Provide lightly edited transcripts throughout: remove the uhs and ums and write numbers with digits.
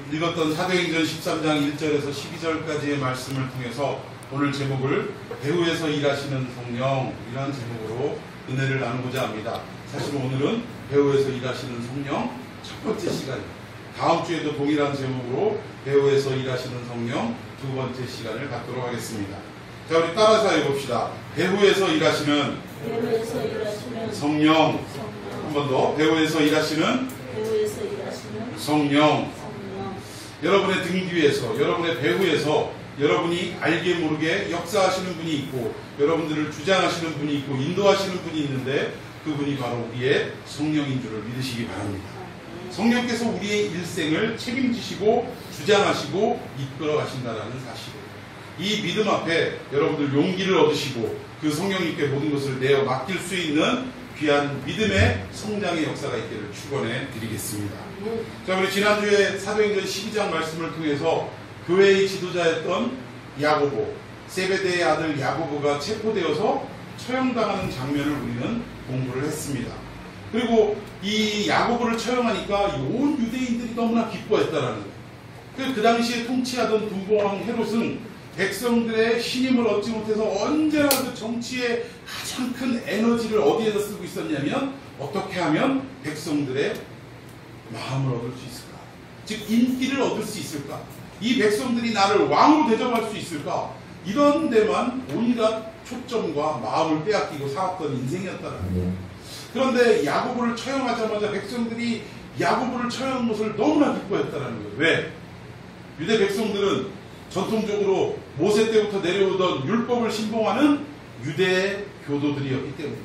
읽었던 사도행전 13장 1절에서 12절까지의 말씀을 통해서 오늘 제목을 배후에서 일하시는 성령이라는 제목으로 은혜를 나누고자 합니다. 사실 오늘은 배후에서 일하시는 성령 첫 번째 시간입니다. 다음 주에도 동일한 제목으로 배후에서 일하시는 성령 두 번째 시간을 갖도록 하겠습니다. 자, 우리 따라서 해봅시다. 배후에서 일하시는 성령. 한 번 더. 배후에서 일하시는 성령. 여러분의 등 뒤에서, 여러분의 배후에서 여러분이 알게 모르게 역사하시는 분이 있고, 여러분들을 주장하시는 분이 있고, 인도하시는 분이 있는데 그분이 바로 우리의 성령인 줄을 믿으시기 바랍니다. 성령께서 우리의 일생을 책임지시고 주장하시고 이끌어 가신다는 사실, 이 믿음 앞에 여러분들 용기를 얻으시고 그 성령님께 모든 것을 내어 맡길 수 있는 귀한 믿음의 성장의 역사가 있기를 축원해 드리겠습니다. 자, 우리 지난주에 사도행전 12장 말씀을 통해서 교회의 지도자였던 야고보, 세베대의 아들 야고보가 체포되어서 처형당하는 장면을 우리는 공부를 했습니다. 그리고 이 야고보를 처형하니까 온 유대인들이 너무나 기뻐했다라는 거예요. 그 당시에 통치하던 분봉왕 헤롯은 백성들의 신임을 얻지 못해서 언제나 그 정치의 가장 큰 에너지를 어디에다 쓰고 있었냐면, 어떻게 하면 백성들의 마음을 얻을 수 있을까? 즉 인기를 얻을 수 있을까? 이 백성들이 나를 왕으로 대접할 수 있을까? 이런 데만 온갖 초점과 마음을 빼앗기고 살았던 인생이었다는 거예요. 그런데 야고보를 처형하자마자 백성들이 야고보를 처형한 것을 너무나 기뻐했다는 거예요. 왜? 유대 백성들은 전통적으로 모세 때부터 내려오던 율법을 신봉하는 유대 교도들이었기 때문에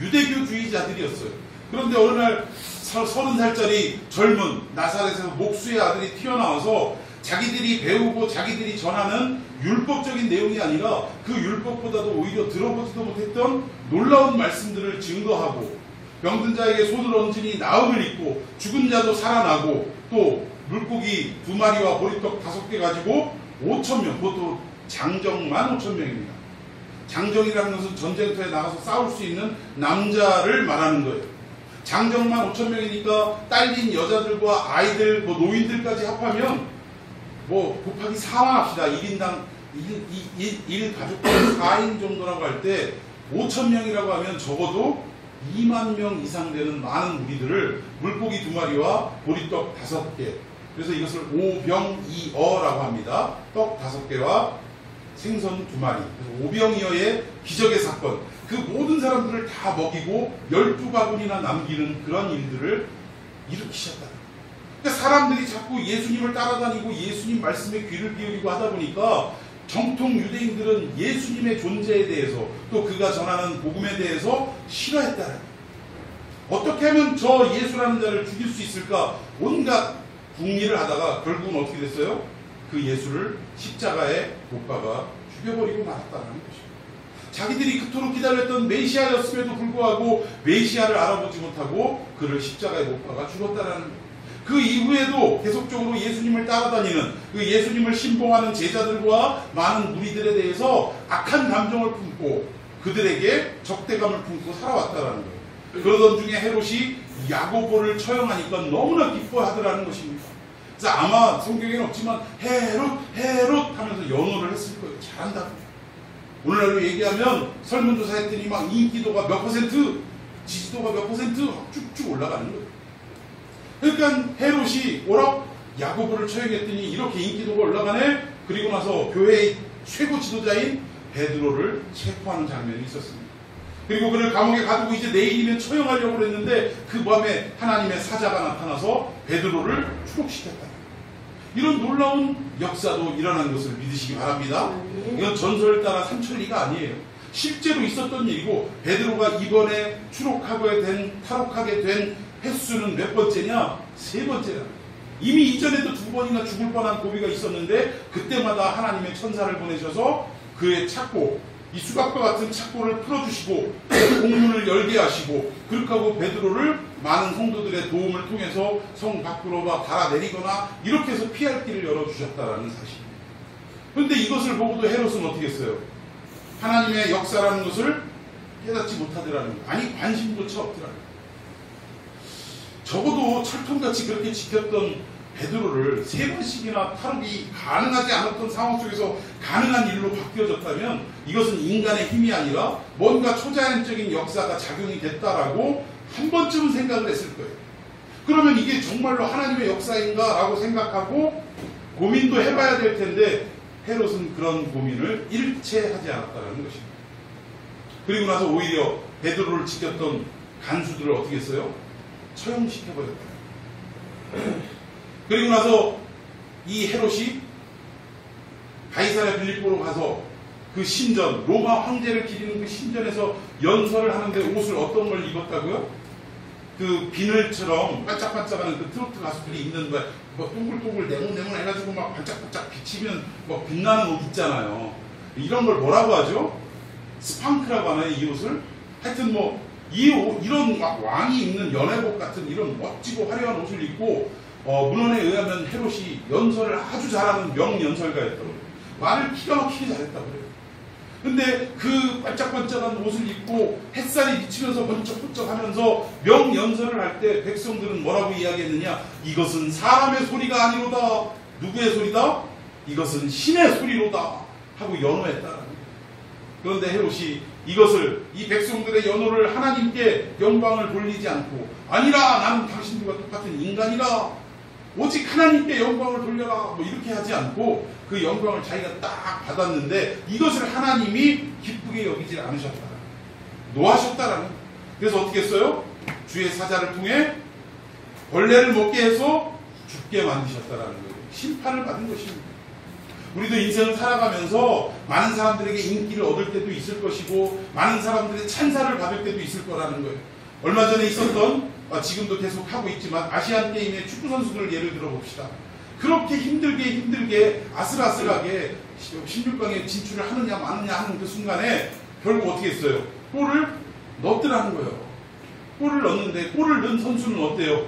유대교주의자들이었어요. 그런데 어느 날 30살짜리 젊은 나사렛에서 목수의 아들이 튀어나와서 자기들이 배우고 자기들이 전하는 율법적인 내용이 아니라 그 율법보다도 오히려 들어보지도 못했던 놀라운 말씀들을 증거하고, 병든 자에게 손을 얹으니 나음을 입고 죽은 자도 살아나고, 또 물고기 2마리와 보리떡 5개 가지고 5,000명, 그것도 장정만 5,000명입니다. 장정이라는 것은 전쟁터에 나가서 싸울 수 있는 남자를 말하는 거예요. 장정만 5,000명이니까 딸린 여자들과 아이들, 노인들까지 합하면 곱하기 4만 합시다. 1인당 1가족당 4인 정도라고 할 때 5,000명이라고 하면 적어도 2만 명 이상 되는 많은 무리들을 물고기 2마리와 보리떡 5개, 그래서 이것을 오병이어라고 합니다. 떡 5개와 생선 2마리, 오병이어의 기적의 사건, 그 모든 사람들을 다 먹이고 12가군이나 남기는 그런 일들을 일으키셨다. 그러니까 사람들이 자꾸 예수님을 따라다니고 예수님 말씀에 귀를 기울이고 하다 보니까 정통 유대인들은 예수님의 존재에 대해서, 또 그가 전하는 복음에 대해서 싫어했다. 어떻게 하면 저 예수라는 자를 죽일 수 있을까? 온갖 궁리를 하다가 결국은 어떻게 됐어요? 그 예수를 십자가에 못 박아 죽여버리고 말았다는 것입니다. 자기들이 그토록 기다렸던 메시아였음에도 불구하고 메시아를 알아보지 못하고 그를 십자가에 못 박아 죽었다는 거예요. 그 이후에도 계속적으로 예수님을 따라다니는, 그 예수님을 신봉하는 제자들과 많은 무리들에 대해서 악한 감정을 품고 그들에게 적대감을 품고 살아왔다는 거예요. 그러던 중에 헤롯이 야고보를 처형하니까 너무나 기뻐하더라는 것입니다. 그래서 아마 성경에는 없지만 헤롯 하면서 연호를 했을 거예요. 잘한다고. 오늘날로 얘기하면 설문조사 했더니 막 인기도가 몇 %, 지지도가 몇 % 쭉쭉 올라가는 거예요. 그러니까 헤롯이 오락 야고보를 처형했더니 이렇게 인기도가 올라가네. 그리고 나서 교회의 최고 지도자인 베드로를 체포하는 장면이 있었습니다. 그리고 그를 감옥에 가두고 이제 내일이면 처형하려고 했는데 그 밤에 하나님의 사자가 나타나서 베드로를 추록시켰다. 이런 놀라운 역사도 일어난 것을 믿으시기 바랍니다. 이건 전설을 따라 삼천리가 아니에요. 실제로 있었던 일이고, 베드로가 이번에 탈옥하게 된 횟수는 몇 번째냐? 3번째라. 이미 이전에도 2번이나 죽을 뻔한 고비가 있었는데 그때마다 하나님의 천사를 보내셔서 그의 착고, 이 수갑과 같은 착고를 풀어주시고 공문을 열게 하시고, 그렇게 하고 베드로를 많은 성도들의 도움을 통해서 성 밖으로 달아내리거나 이렇게 해서 피할 길을 열어주셨다는 사실입니다. 그런데 이것을 보고도 헤롯은 어떻게 했어요? 하나님의 역사라는 것을 깨닫지 못하더라는 거예요. 아니, 관심조차 없더라는 거예요. 적어도 철통같이 그렇게 지켰던 베드로를 3번씩이나 탈옥이 가능하지 않았던 상황 속에서 가능한 일로 바뀌어졌다면 이것은 인간의 힘이 아니라 뭔가 초자연적인 역사가 작용이 됐다라고 한 번쯤은 생각을 했을 거예요. 그러면 이게 정말로 하나님의 역사인가 라고 생각하고 고민도 해봐야 될 텐데 헤롯은 그런 고민을 일체 하지 않았다는 것입니다. 그리고 나서 오히려 베드로를 지켰던 간수들을 어떻게 했어요? 처형시켜버렸다. 그리고 나서 이 헤롯이 가이사랴 빌립보로 가서 그 신전, 로마 황제를 기리는 그 신전에서 연설을 하는데 옷을 어떤 걸 입었다고요? 그 비늘처럼 반짝반짝하는 그 트로트 가수들이 입는 뭐 동글동글 네모네모 해가지고 막 반짝반짝 비치면 뭐 빛나는 옷 있잖아요. 이런 걸 뭐라고 하죠? 스팡크라고 하나요, 이 옷을? 하여튼 뭐 이런 막 왕이 입는 연회복 같은 이런 멋지고 화려한 옷을 입고 문헌에 의하면 헤롯이 연설을 아주 잘하는 명연설가였다고 그래요. 말을 기가 막히게 잘했다고 그래요. 근데 그 반짝반짝한 옷을 입고 햇살이 비치면서 번쩍번쩍 하면서 명연설을 할 때 백성들은 뭐라고 이야기했느냐? 이것은 사람의 소리가 아니로다. 누구의 소리다? 이것은 신의 소리로다. 하고 연호했다라는 거예요. 그런데 헤롯이 이것을 이 백성들의 연호를 하나님께 영광을 돌리지 않고 아니라 나는 당신들과 똑같은 인간이라 오직 하나님께 영광을 돌려라 뭐 이렇게 하지 않고 그 영광을 자기가 딱 받았는데 이것을 하나님이 기쁘게 여기지 않으셨다. 노하셨다라는. 그래서 어떻게 했어요? 주의 사자를 통해 벌레를 먹게 해서 죽게 만드셨다라는 거예요. 심판을 받은 것입니다. 우리도 인생을 살아가면서 많은 사람들에게 인기를 얻을 때도 있을 것이고 많은 사람들의 찬사를 받을 때도 있을 거라는 거예요. 얼마 전에 있었던 지금도 계속 하고 있지만 아시안게임의 축구선수들을 예를 들어 봅시다. 그렇게 힘들게 아슬아슬하게 16강에 진출을 하느냐 마느냐 하는 그 순간에 결국 어떻게 했어요? 골을 넣었더라는 거예요. 골을 넣었는데 골을 넣은 선수는 어때요?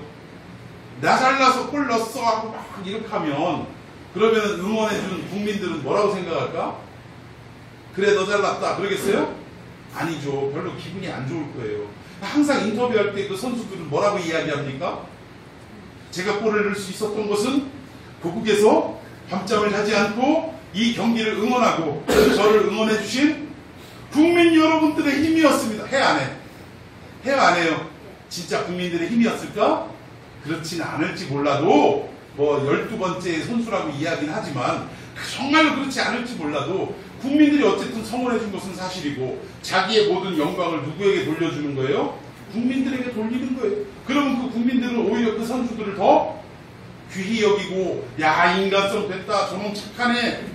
나 잘나서 골 넣었어 하고 막 이렇게 하면 그러면 응원해주는 국민들은 뭐라고 생각할까? 그래 너 잘났다 그러겠어요? 아니죠. 별로 기분이 안 좋을 거예요. 항상 인터뷰할 때 그 선수들은 뭐라고 이야기합니까? 제가 골을 넣을 수 있었던 것은 고국에서 밤잠을 자지 않고 이 경기를 응원하고 저를 응원해주신 국민 여러분들의 힘이었습니다. 해 안 해? 해요 안 해요? 진짜 국민들의 힘이었을까? 그렇지는 않을지 몰라도 뭐 12번째 선수라고 이야기는 하지만 정말로 그렇지 않을지 몰라도 국민들이 어쨌든 성원해준 것은 사실이고 자기의 모든 영광을 누구에게 돌려주는 거예요? 국민들에게 돌리는 거예요. 그러면 그 국민들은 오히려 그 선수들을 더 귀히 여기고 야 인간성 됐다 저놈 착하네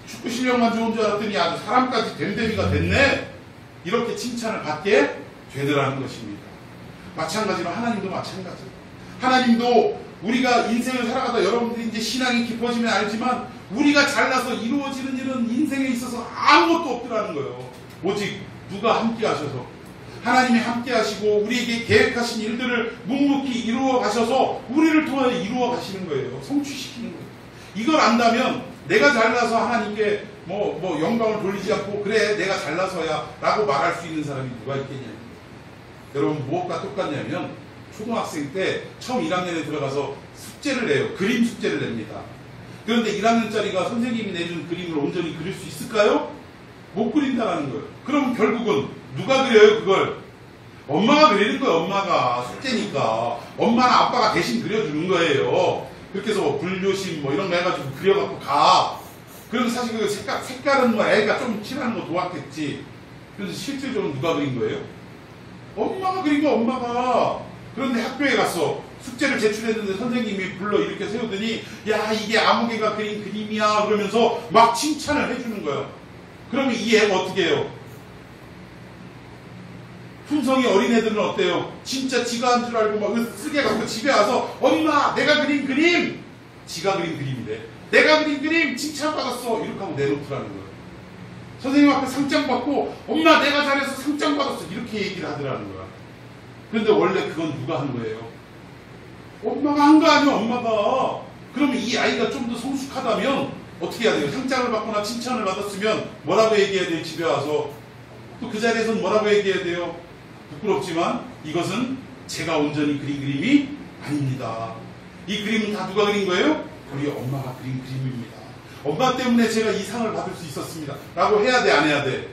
축구 실력만 좋은 줄 알았더니 아주 사람까지 됨됨이가 됐네 이렇게 칭찬을 받게 되더라는 것입니다. 마찬가지로 하나님도 마찬가지예요. 하나님도 우리가 인생을 살아가다 여러분들이 이제 신앙이 깊어지면 알지만 우리가 잘나서 이루어지는 일은 인생에 있어서 아무것도 없더라는 거예요. 오직 누가 함께 하셔서 하나님이 함께 하시고 우리에게 계획하신 일들을 묵묵히 이루어 가셔서 우리를 통하여 이루어 가시는 거예요. 성취시키는 거예요. 이걸 안다면 내가 잘나서 하나님께 뭐 영광을 돌리지 않고 그래 내가 잘나서야 라고 말할 수 있는 사람이 누가 있겠냐. 여러분 무엇과 똑같냐면 초등학생 때 처음 1학년에 들어가서 숙제를 내요. 그림 숙제를 냅니다. 그런데 1학년짜리가 선생님이 내준 그림을 온전히 그릴 수 있을까요? 못 그린다는 거예요. 그럼 결국은 누가 그려요 그걸? 엄마가 그리는 거예요. 엄마가 숙제니까 엄마나 아빠가 대신 그려주는 거예요. 그렇게 해서 불교심 뭐 이런 거 해가지고 그려갖고 가. 그럼 사실 그 색깔은 뭐 애가 좀 칠하는 거 도왔겠지. 그래서 실질적으로 누가 그린 거예요? 엄마가 그린 거 엄마가. 그런데 학교에 갔어. 숙제를 제출했는데 선생님이 불러 이렇게 세우더니 야 이게 아무개가 그린 그림이야 그러면서 막 칭찬을 해주는 거예요. 그러면 이 애가 어떻게 해요? 품성이 어린애들은 어때요? 진짜 지가 한 줄 알고 막 쓰게 갖고 집에 와서 엄마 내가 그린 그림! 지가 그린 그림이래. 내가 그린 그림 칭찬받았어. 이렇게 하고 내놓더라는 거예요. 선생님 앞에 상장 받고 엄마 내가 잘해서 상장 받았어. 이렇게 얘기를 하더라는 거야. 그런데 원래 그건 누가 한 거예요? 엄마가 한 거 아니야 엄마가. 그러면 이 아이가 좀 더 성숙하다면 어떻게 해야 돼요? 상장을 받거나 칭찬을 받았으면 뭐라고 얘기해야 돼요? 집에 와서 또 그 자리에서는 뭐라고 얘기해야 돼요? 부끄럽지만 이것은 제가 온전히 그린 그림이 아닙니다. 이 그림은 다 누가 그린 거예요? 우리 엄마가 그린 그림입니다. 엄마 때문에 제가 이 상을 받을 수 있었습니다. 라고 해야 돼, 안 해야 돼?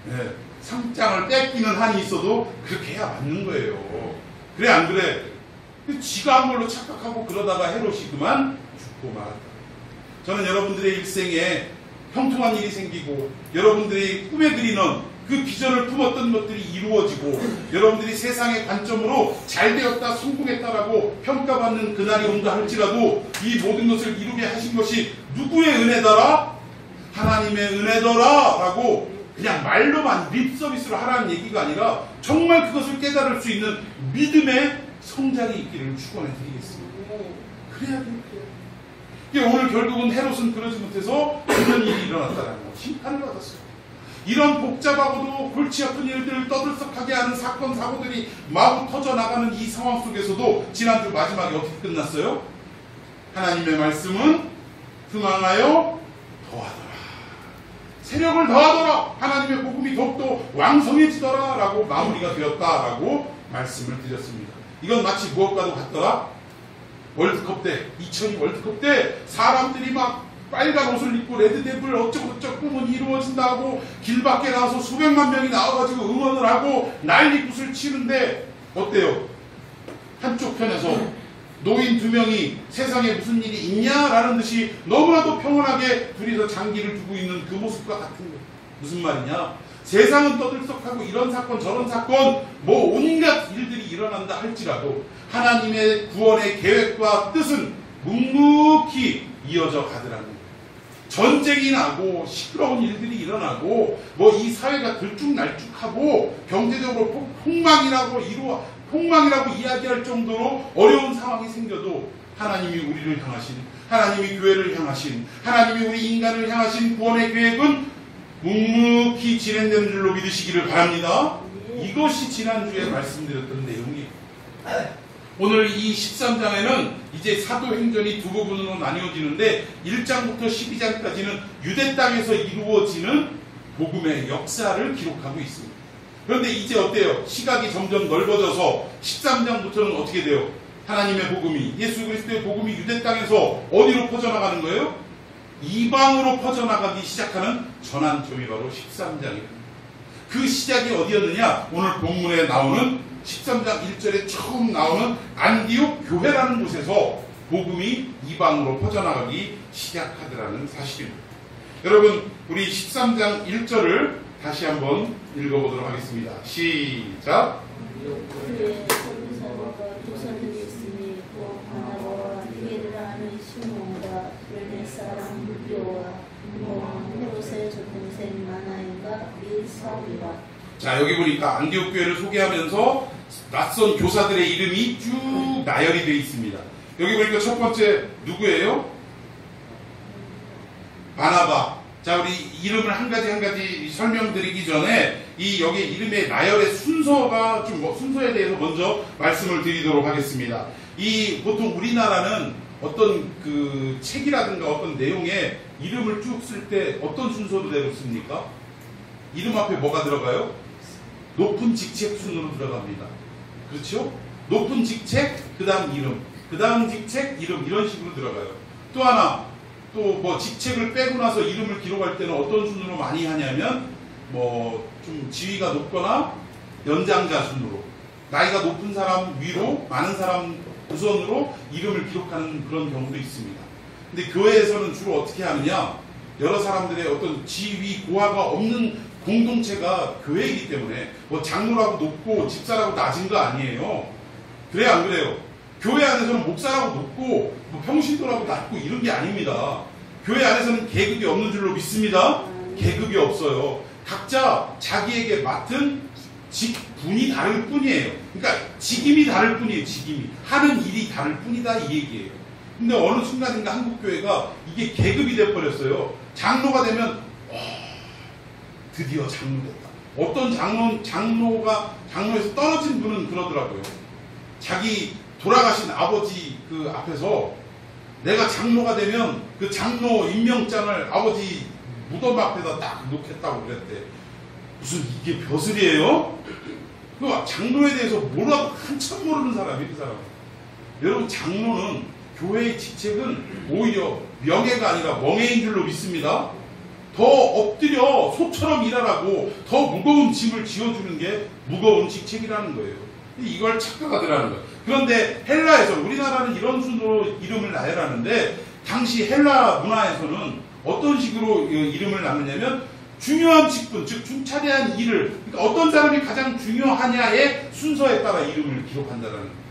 네, 상장을 뺏기는 한이 있어도 그렇게 해야 맞는 거예요. 그래, 안 그래? 지가 한 걸로 착각하고 그러다가 헤롯이 그만 죽고 말았다. 저는 여러분들의 일생에 형통한 일이 생기고 여러분들이 꿈에 그리는 그 비전을 품었던 것들이 이루어지고 여러분들이 세상의 관점으로 잘 되었다, 성공했다라고 평가받는 그날이 온다 할지라도 이 모든 것을 이루게 하신 것이 누구의 은혜더라? 하나님의 은혜더라 라고 그냥 말로만 립서비스로 하라는 얘기가 아니라 정말 그것을 깨달을 수 있는 믿음의 성장이 있기를 축원해 드리겠습니다. 그래야 돼요. 오늘 결국은 헤롯은 그러지 못해서 이런 일이 일어났다는 거, 심판을 받았어요. 이런 복잡하고도 골치 아픈 일들을 떠들썩하게 하는 사건, 사고들이 마구 터져나가는 이 상황 속에서도 지난주 마지막에 어떻게 끝났어요? 하나님의 말씀은 흥황하여 더하더라. 세력을 더하더라. 하나님의 복음이 더욱더 왕성해지더라 라고 마무리가 되었다라고 말씀을 드렸습니다. 이건 마치 무엇과도 같더라? 월드컵 때, 2002 월드컵 때 사람들이 막 빨간 옷을 입고 레드데블 어쩌고저쩌고 꿈은 이루어진다고 길 밖에 나와서 수백만 명이 나와가지고 응원을 하고 난리굿을 치는데 어때요? 한쪽 편에서 노인 2명이 세상에 무슨 일이 있냐라는 듯이 너무나도 평온하게 둘이서 장기를 두고 있는 그 모습과 같은 거예요. 무슨 말이냐? 세상은 떠들썩하고 이런 사건 저런 사건 뭐 온갖 일들이 일어난다 할지라도 하나님의 구원의 계획과 뜻은 묵묵히 이어져 가더라는 거예요. 전쟁이 나고 시끄러운 일들이 일어나고 뭐 이 사회가 들쭉날쭉하고 경제적으로 폭망이라고 이야기할 정도로 어려운 상황이 생겨도 하나님이 우리를 향하신, 하나님이 교회를 향하신, 하나님이 우리 인간을 향하신 구원의 계획은 묵묵히 진행되는 줄로 믿으시기를 바랍니다. 이것이 지난주에 말씀드렸던 내용이에요. 오늘 이 13장에는 이제 사도행전이 두 부분으로 나뉘어지는데 1장부터 12장까지는 유대 땅에서 이루어지는 복음의 역사를 기록하고 있습니다. 그런데 이제 어때요? 시각이 점점 넓어져서 13장부터는 어떻게 돼요? 하나님의 복음이, 예수 그리스도의 복음이 유대 땅에서 어디로 퍼져나가는 거예요? 이방으로 퍼져나가기 시작하는 전환점이 바로 13장입니다. 그 시작이 어디였느냐? 오늘 본문에 나오는 13장 1절에 처음 나오는 안디옥 교회라는 곳에서 복음이 이방으로 퍼져나가기 시작하더라는 사실입니다. 여러분, 우리 13장 1절을 다시 한번 읽어보도록 하겠습니다. 시작. 자, 여기 보니까 안디옥 교회를 소개하면서 낯선 교사들의 이름이 쭉 나열이 되어 있습니다. 여기 보니까 첫 번째 누구예요? 바나바. 자, 우리 이름을 한 가지 설명드리기 전에 여기 이름의 나열의 순서가 순서에 대해서 먼저 말씀을 드리도록 하겠습니다. 보통 우리나라는 어떤 그 책이라든가 어떤 내용에 이름을 쭉 쓸 때 어떤 순서로 되어 씁니까? 이름 앞에 뭐가 들어가요? 높은 직책 순으로 들어갑니다. 그렇죠? 높은 직책, 그 다음 이름, 그 다음 직책, 이름, 이런 식으로 들어가요. 또 하나, 또 뭐 직책을 빼고 나서 이름을 기록할 때는 어떤 순으로 많이 하냐면 좀 지위가 높거나 연장자 순으로, 나이가 높은 사람 위로 많은 사람 우선으로 이름을 기록하는 그런 경우도 있습니다. 근데 교회에서는 주로 어떻게 하느냐, 여러 사람들의 어떤 지위 고하가 없는 공동체가 교회이기 때문에 장로라고 높고 집사라고 낮은 거 아니에요. 그래요, 안 그래요? 교회 안에서는 목사라고 높고 평신도라고 낮고 이런 게 아닙니다. 교회 안에서는 계급이 없는 줄로 믿습니다. 계급이 없어요. 각자 자기에게 맡은 직분이 다를 뿐이에요. 그러니까 직임이 다를 뿐이에요. 직임이 하는 일이 다를 뿐이다, 이 얘기예요. 근데 어느 순간인가 한국교회가 이게 계급이 돼버렸어요. 장로가 되면 드디어 장로됐다. 어떤 장로에서 떨어진 분은 그러더라고요. 자기 돌아가신 아버지 그 앞에서 내가 장로가 되면 그 장로 임명장을 아버지 무덤 앞에다 딱 놓겠다고 그랬대. 무슨 이게 벼슬이에요? 그 장로에 대해서 뭐라고 한참 모르는 사람이 그 사람. 여러분, 장로는 교회의 직책은 오히려 명예가 아니라 멍해인 줄로 믿습니다. 더 엎드려 소처럼 일하라고 더 무거운 짐을 지어주는 게 무거운 직책이라는 거예요. 이걸 착각하더라는 거예요. 그런데 헬라에서, 우리나라는 이런 순으로 이름을 나열하는데 당시 헬라 문화에서는 어떤 식으로 이름을 나누냐면 중요한 직분, 즉 중차대한 일을, 그러니까 어떤 사람이 가장 중요하냐의 순서에 따라 이름을 기록한다는 거예요.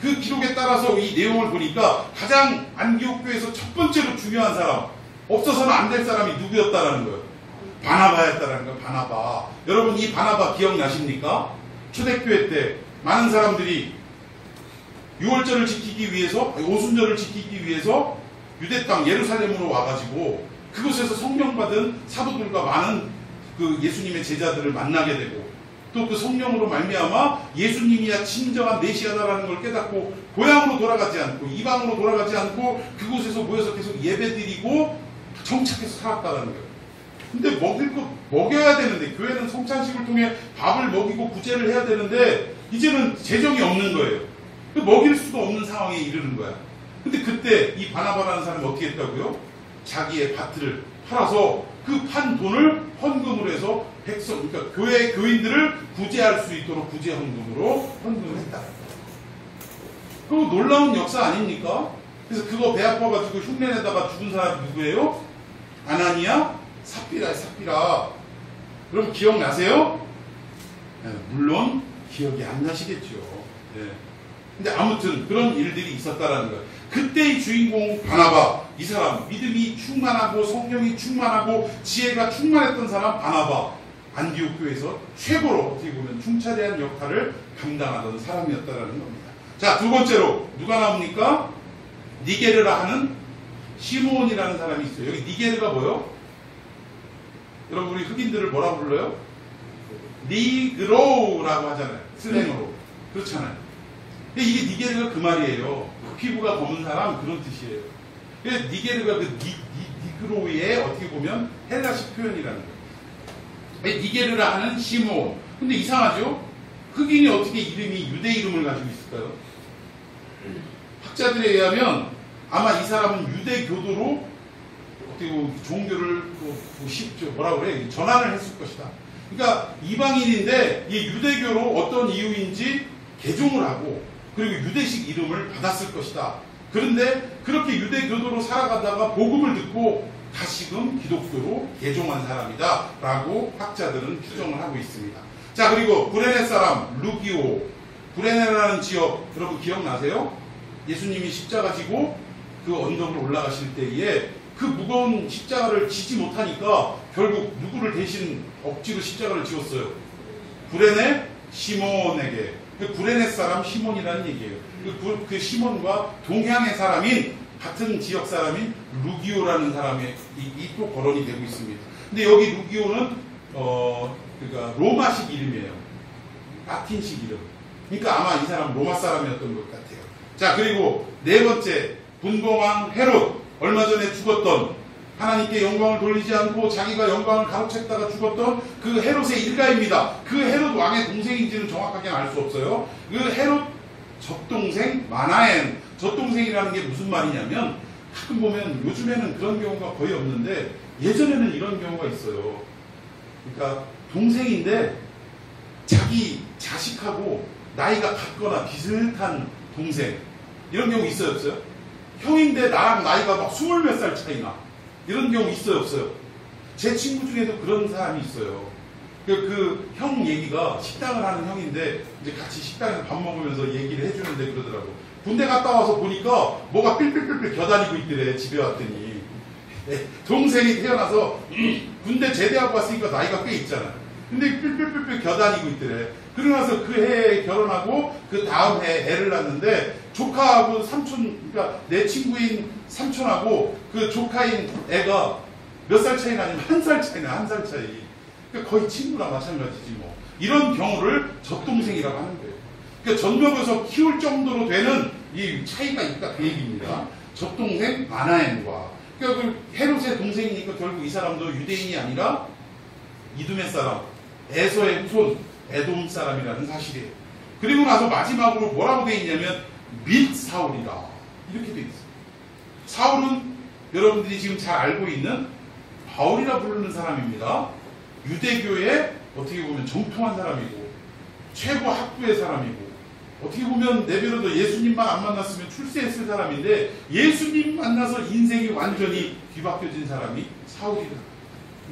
그 기록에 따라서 이 내용을 보니까 가장 안디옥 교회에서 첫 번째로 중요한 사람, 없어서는 안 될 사람이 누구였다라는 거예요. 바나바였다라는 거예요. 바나바. 여러분 이 바나바 기억나십니까? 초대교회 때 많은 사람들이 유월절을 지키기 위해서, 오순절을 지키기 위해서 유대 땅 예루살렘으로 와가지고 그곳에서 성령받은 사도들과 많은 그 예수님의 제자들을 만나게 되고, 또 그 성령으로 말미암아 예수님이야 진정한 메시아다라는 걸 깨닫고 고향으로 돌아가지 않고 이방으로 돌아가지 않고 그곳에서 모여서 계속 예배드리고 정착해서 살았다는 거예요. 근데 먹일 거 먹여야 되는데, 교회는 성찬식을 통해 밥을 먹이고 구제를 해야 되는데 이제는 재정이 없는 거예요. 먹일 수가 없는 상황에 이르는 거야. 근데 그때 이 바나바라는 사람이 어떻게 했다고요? 자기의 밭을 팔아서 그 판 돈을 헌금으로 해서 백성, 그러니까 교회 교인들을 구제할 수 있도록 구제 헌금으로 헌금을 했다. 그거 놀라운 역사 아닙니까? 그래서 그거 배 아파가지고 흉내내다가 죽은 사람이 누구예요? 아나니아, 삽비라. 여러분 기억나세요? 네, 물론 기억이 안 나시겠죠. 네. 근데 아무튼 그런 일들이 있었다라는 거예요. 그때의 주인공 바나바, 이 사람 믿음이 충만하고 성령이 충만하고 지혜가 충만했던 사람 바나바, 안디옥 교회에서 최고로 어떻게 보면 중차대한 역할을 감당하던 사람이었다라는 겁니다. 자, 두 번째로 누가 나옵니까? 니게르라 하는 시므온이라는 사람이 있어요. 여기 니게르가 뭐요? 여러분 우리 흑인들을 뭐라고 불러요? 니그로우라고 하잖아요. 슬랭어로. 그렇잖아요. 근데 이게 니게르가 그 말이에요. 피부가 검은 사람, 그런 뜻이에요. 그래서 니게르가 그 니그로우의 어떻게 보면 헬라식 표현이라는 거예요. 니게르라 하는 시므온. 근데 이상하죠? 흑인이 어떻게 이름이 유대 이름을 가지고 있을까요? 학자들에 의하면 아마 이 사람은 유대교도로 어떻게 보면 종교를 뭐라고 그래? 전환을 했을 것이다. 그러니까 이방인인데 이 유대교로 어떤 이유인지 개종을 하고 그리고 유대식 이름을 받았을 것이다. 그런데 그렇게 유대교도로 살아가다가 복음을 듣고 다시금 기독교로 개종한 사람이다 라고 학자들은 추정을 하고 있습니다. 자, 그리고 구레네 사람 루기오. 구레네라는 지역 여러분 기억나세요? 예수님이 십자가 지고 그 언덕을 올라가실 때에 그 무거운 십자가를 지지 못하니까 결국 누구를 대신 억지로 십자가를 지었어요? 구레네 시몬에게. 구레네 사람 시몬이라는 얘기예요. 그 시몬과 동향의 사람인, 같은 지역 사람인 루기오라는 사람의 이 또 거론이 되고 있습니다. 근데 여기 루기오는 그러니까 로마식 이름이에요. 라틴식 이름. 그러니까 아마 이 사람 로마 사람이었던 것 같아요. 자, 그리고 네 번째, 분봉왕 헤롯. 얼마 전에 죽었던, 하나님께 영광을 돌리지 않고 자기가 영광을 가로챘다가 죽었던 그 헤롯의 일가입니다. 그 헤롯 왕의 동생인지는 정확하게 알 수 없어요. 그 헤롯 젖동생 마나엔. 젖동생이라는 게 무슨 말이냐면, 가끔 보면 요즘에는 그런 경우가 거의 없는데 예전에는 이런 경우가 있어요. 그러니까 동생인데 자기 자식하고 나이가 같거나 비슷한 동생, 이런 경우 있어요, 없어요? 형인데 나랑 나이가 막 20몇 살 차이나, 이런 경우 있어요, 없어요? 제 친구 중에도 그런 사람이 있어요. 그 형 얘기가, 식당을 하는 형인데 이제 같이 식당에서 밥 먹으면서 얘기를 해주는데 그러더라고. 군대 갔다 와서 보니까 뭐가 삘삘삘 겨다니고 있더래. 집에 왔더니 동생이 태어나서 군대 제대하고 왔으니까 나이가 꽤 있잖아. 근데 삘삘삘 겨다니고 있더래. 그러고 나서 그 해에 결혼하고 그 다음 해에 애를 낳는데 조카하고 삼촌, 그러니까 내 친구인 삼촌하고 그 조카인 애가 몇 살 차이 나냐면 1살 차이나, 1살 차이. 그러니까 거의 친구랑 마찬가지지 뭐. 이런 경우를 젖동생이라고 하는 거예요. 그러니까 젖먹여서 키울 정도로 되는 이 차이가 있다, 그 얘기입니다. 젖동생 마나엔과. 그러니까 그 헤롯의 동생이니까 결국 이 사람도 유대인이 아니라 이두메 사람, 에서의 후손, 에돔 사람이라는 사실이에요. 그리고 나서 마지막으로 뭐라고 되어 있냐면 밀사울이다, 이렇게 되어 있어요. 사울은 여러분들이 지금 잘 알고 있는 바울이라 부르는 사람입니다. 유대교의 어떻게 보면 정통한 사람이고 최고 학부의 사람이고 어떻게 보면 내버려도 예수님만 안 만났으면 출세했을 사람인데 예수님 만나서 인생이 완전히 뒤바뀌어진 사람이 사울이다.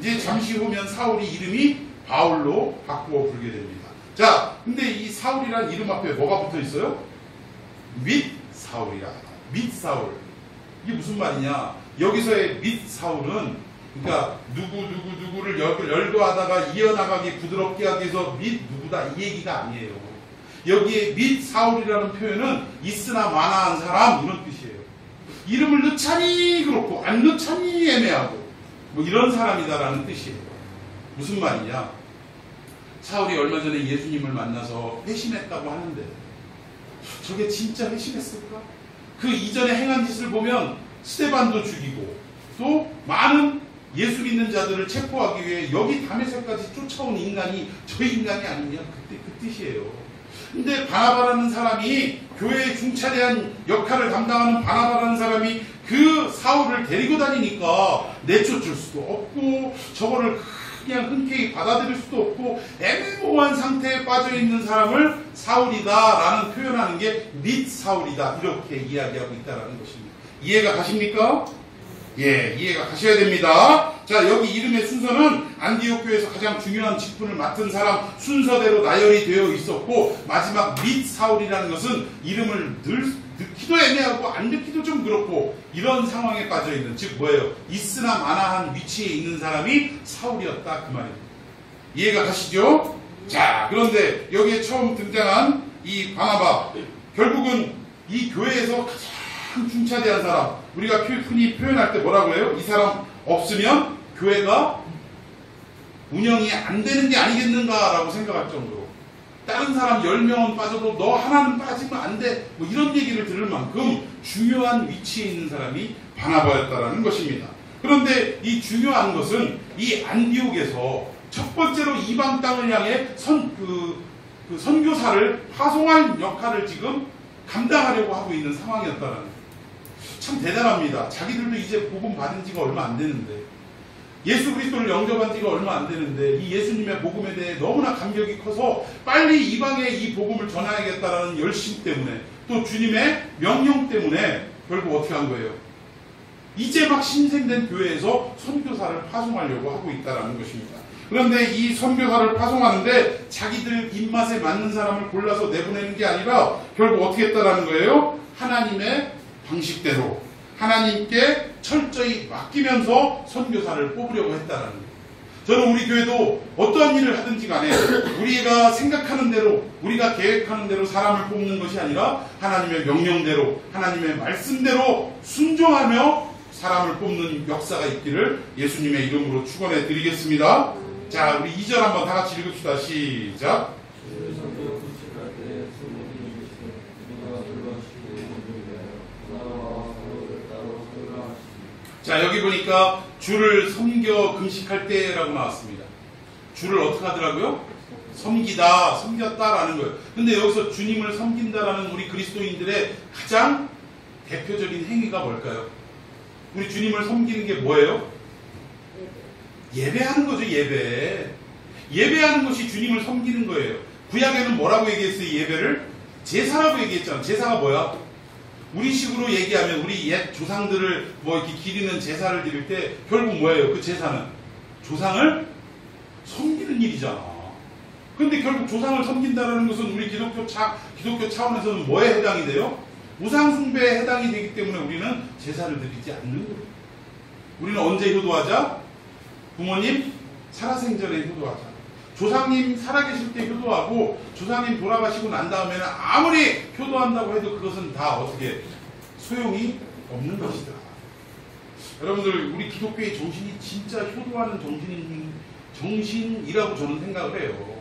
이제 잠시 후면 사울이 이름이 바울로 바꾸어 부르게 됩니다. 자, 근데 이 사울이란 이름 앞에 뭐가 붙어 있어요? 및 사울이라. 및 사울. 이게 무슨 말이냐? 여기서의 및 사울은 그러니까 누구를 열거하다가 이어나가기 부드럽게 하기 위해서 및 누구다 이 얘기가 아니에요. 여기에 및 사울이라는 표현은 있으나 마나한 사람 이런 뜻이에요. 이름을 넣자니 그렇고 안 넣자니 애매하고 뭐 이런 사람이다라는 뜻이에요. 무슨 말이냐? 사울이 얼마 전에 예수님을 만나서 회심했다고 하는데 저게 진짜 회심했을까? 그 이전에 행한 짓을 보면 스데반도 죽이고 또 많은 예수 믿는 자들을 체포하기 위해 여기 다메섹까지 쫓아온 인간이 저 인간이 아니냐? 그때 그 뜻이에요. 근데 바나바라는 사람이 교회의 중차대한 역할을 담당하는 바나바라는 사람이 그 사울을 데리고 다니니까 내쫓을 수도 없고 저거를 그냥 흔쾌히 받아들일 수도 없고 애매모호한 상태에 빠져있는 사람을 사울이다라는 표현하는 게 및 사울이다 이렇게 이야기하고 있다는 것입니다. 이해가 가십니까? 예, 이해가 가셔야 됩니다. 자, 여기 이름의 순서는 안디옥 교회에서 가장 중요한 직분을 맡은 사람 순서대로 나열이 되어 있었고 마지막 및 사울이라는 것은 이름을 넣기도 애매하고 안 넣기도 좀 그렇고 이런 상황에 빠져있는 즉 뭐예요? 있으나 마나한 위치에 있는 사람이 사울이었다 그 말입니다. 이해가 가시죠? 자, 그런데 여기에 처음 등장한 이 바나바 결국은 이 교회에서 가장 중차대한 사람 우리가 흔히 표현할 때 뭐라고 해요? 이 사람 없으면 교회가 운영이 안 되는 게 아니겠는가라고 생각할 정도로 다른 사람 10명은 빠져도 너 하나는 빠지면 안 돼 뭐 이런 얘기를 들을 만큼 중요한 위치에 있는 사람이 바나바였다라는 것입니다. 그런데 이 중요한 것은 이 안디옥에서 첫 번째로 이방 땅을 향해 선교사를 파송할 역할을 지금 감당하려고 하고 있는 상황이었다라는 거예요. 참 대단합니다. 자기들도 이제 복음 받은 지가 얼마 안 되는데 예수 그리스도를 영접한 지가 얼마 안 되는데 이 예수님의 복음에 대해 너무나 감격이 커서 빨리 이방에 이 복음을 전하야겠다라는 열심 때문에 또 주님의 명령 때문에 결국 어떻게 한 거예요? 이제 막 신생된 교회에서 선교사를 파송하려고 하고 있다는 것입니다. 그런데 이 선교사를 파송하는데 자기들 입맛에 맞는 사람을 골라서 내보내는 게 아니라 결국 어떻게 했다라는 거예요? 하나님의 방식대로 하나님께 철저히 맡기면서 선교사를 뽑으려고 했다라는 거예요. 저는 우리 교회도 어떠한 일을 하든지 간에 우리가 생각하는 대로 우리가 계획하는 대로 사람을 뽑는 것이 아니라 하나님의 명령대로 하나님의 말씀대로 순종하며 사람을 뽑는 역사가 있기를 예수님의 이름으로 축원해 드리겠습니다. 자, 우리 2절 한번 다 같이 읽읍시다. 시작. 자, 여기 보니까 주를 섬겨 금식할 때라고 나왔습니다. 주를 어떻게 하더라고요? 섬기다, 섬겼다라는 거예요. 근데 여기서 주님을 섬긴다라는 우리 그리스도인들의 가장 대표적인 행위가 뭘까요? 우리 주님을 섬기는 게 뭐예요? 예배하는 거죠, 예배. 예배하는 것이 주님을 섬기는 거예요. 구약에는 뭐라고 얘기했어요, 예배를? 제사라고 얘기했잖아. 제사가 뭐야? 우리식으로 얘기하면 우리 옛 조상들을 뭐 이렇게 기리는 제사를 드릴 때 결국 뭐예요? 그 제사는 조상을 섬기는 일이잖아. 근데 결국 조상을 섬긴다는 것은 우리 기독교 차원에서는 뭐에 해당이 돼요? 우상숭배에 해당이 되기 때문에 우리는 제사를 드리지 않는 거예요. 우리는 언제 효도하자? 부모님 살아생전에 효도하자. 조상님 살아계실 때 효도하고 조상님 돌아가시고 난 다음에는 아무리 효도한다고 해도 그것은 다 어떻게 소용이 없는 것이다. 여러분들 우리 기독교의 정신이 진짜 효도하는 정신이라고 저는 생각을 해요.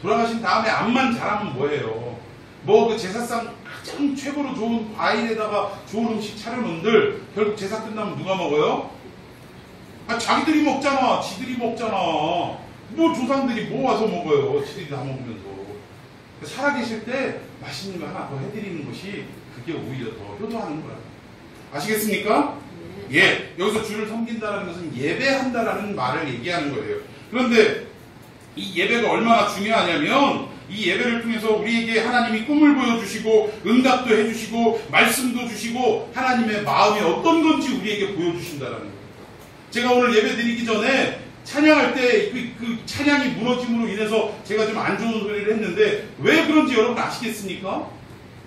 돌아가신 다음에 암만 잘하면 뭐예요? 뭐 그 제사상 가장 최고로 좋은 과일에다가 좋은 음식 차려놓은들 결국 제사 끝나면 누가 먹어요? 아, 자기들이 먹잖아. 지들이 먹잖아. 뭐 조상들이 뭐 와서 먹어요. 지들이 다 먹으면서. 살아계실 때 맛있는 거 하나 더 해드리는 것이 그게 오히려 더 효도하는 거야. 아시겠습니까? 예, 여기서 주를 섬긴다는 것은 예배한다라는 말을 얘기하는 거예요. 그런데 이 예배가 얼마나 중요하냐면 이 예배를 통해서 우리에게 하나님이 꿈을 보여주시고 응답도 해주시고 말씀도 주시고 하나님의 마음이 어떤 건지 우리에게 보여주신다는 거예요. 제가 오늘 예배 드리기 전에 찬양할 때 그 찬양이 무너짐으로 인해서 제가 좀 안 좋은 소리를 했는데 왜 그런지 여러분 아시겠습니까?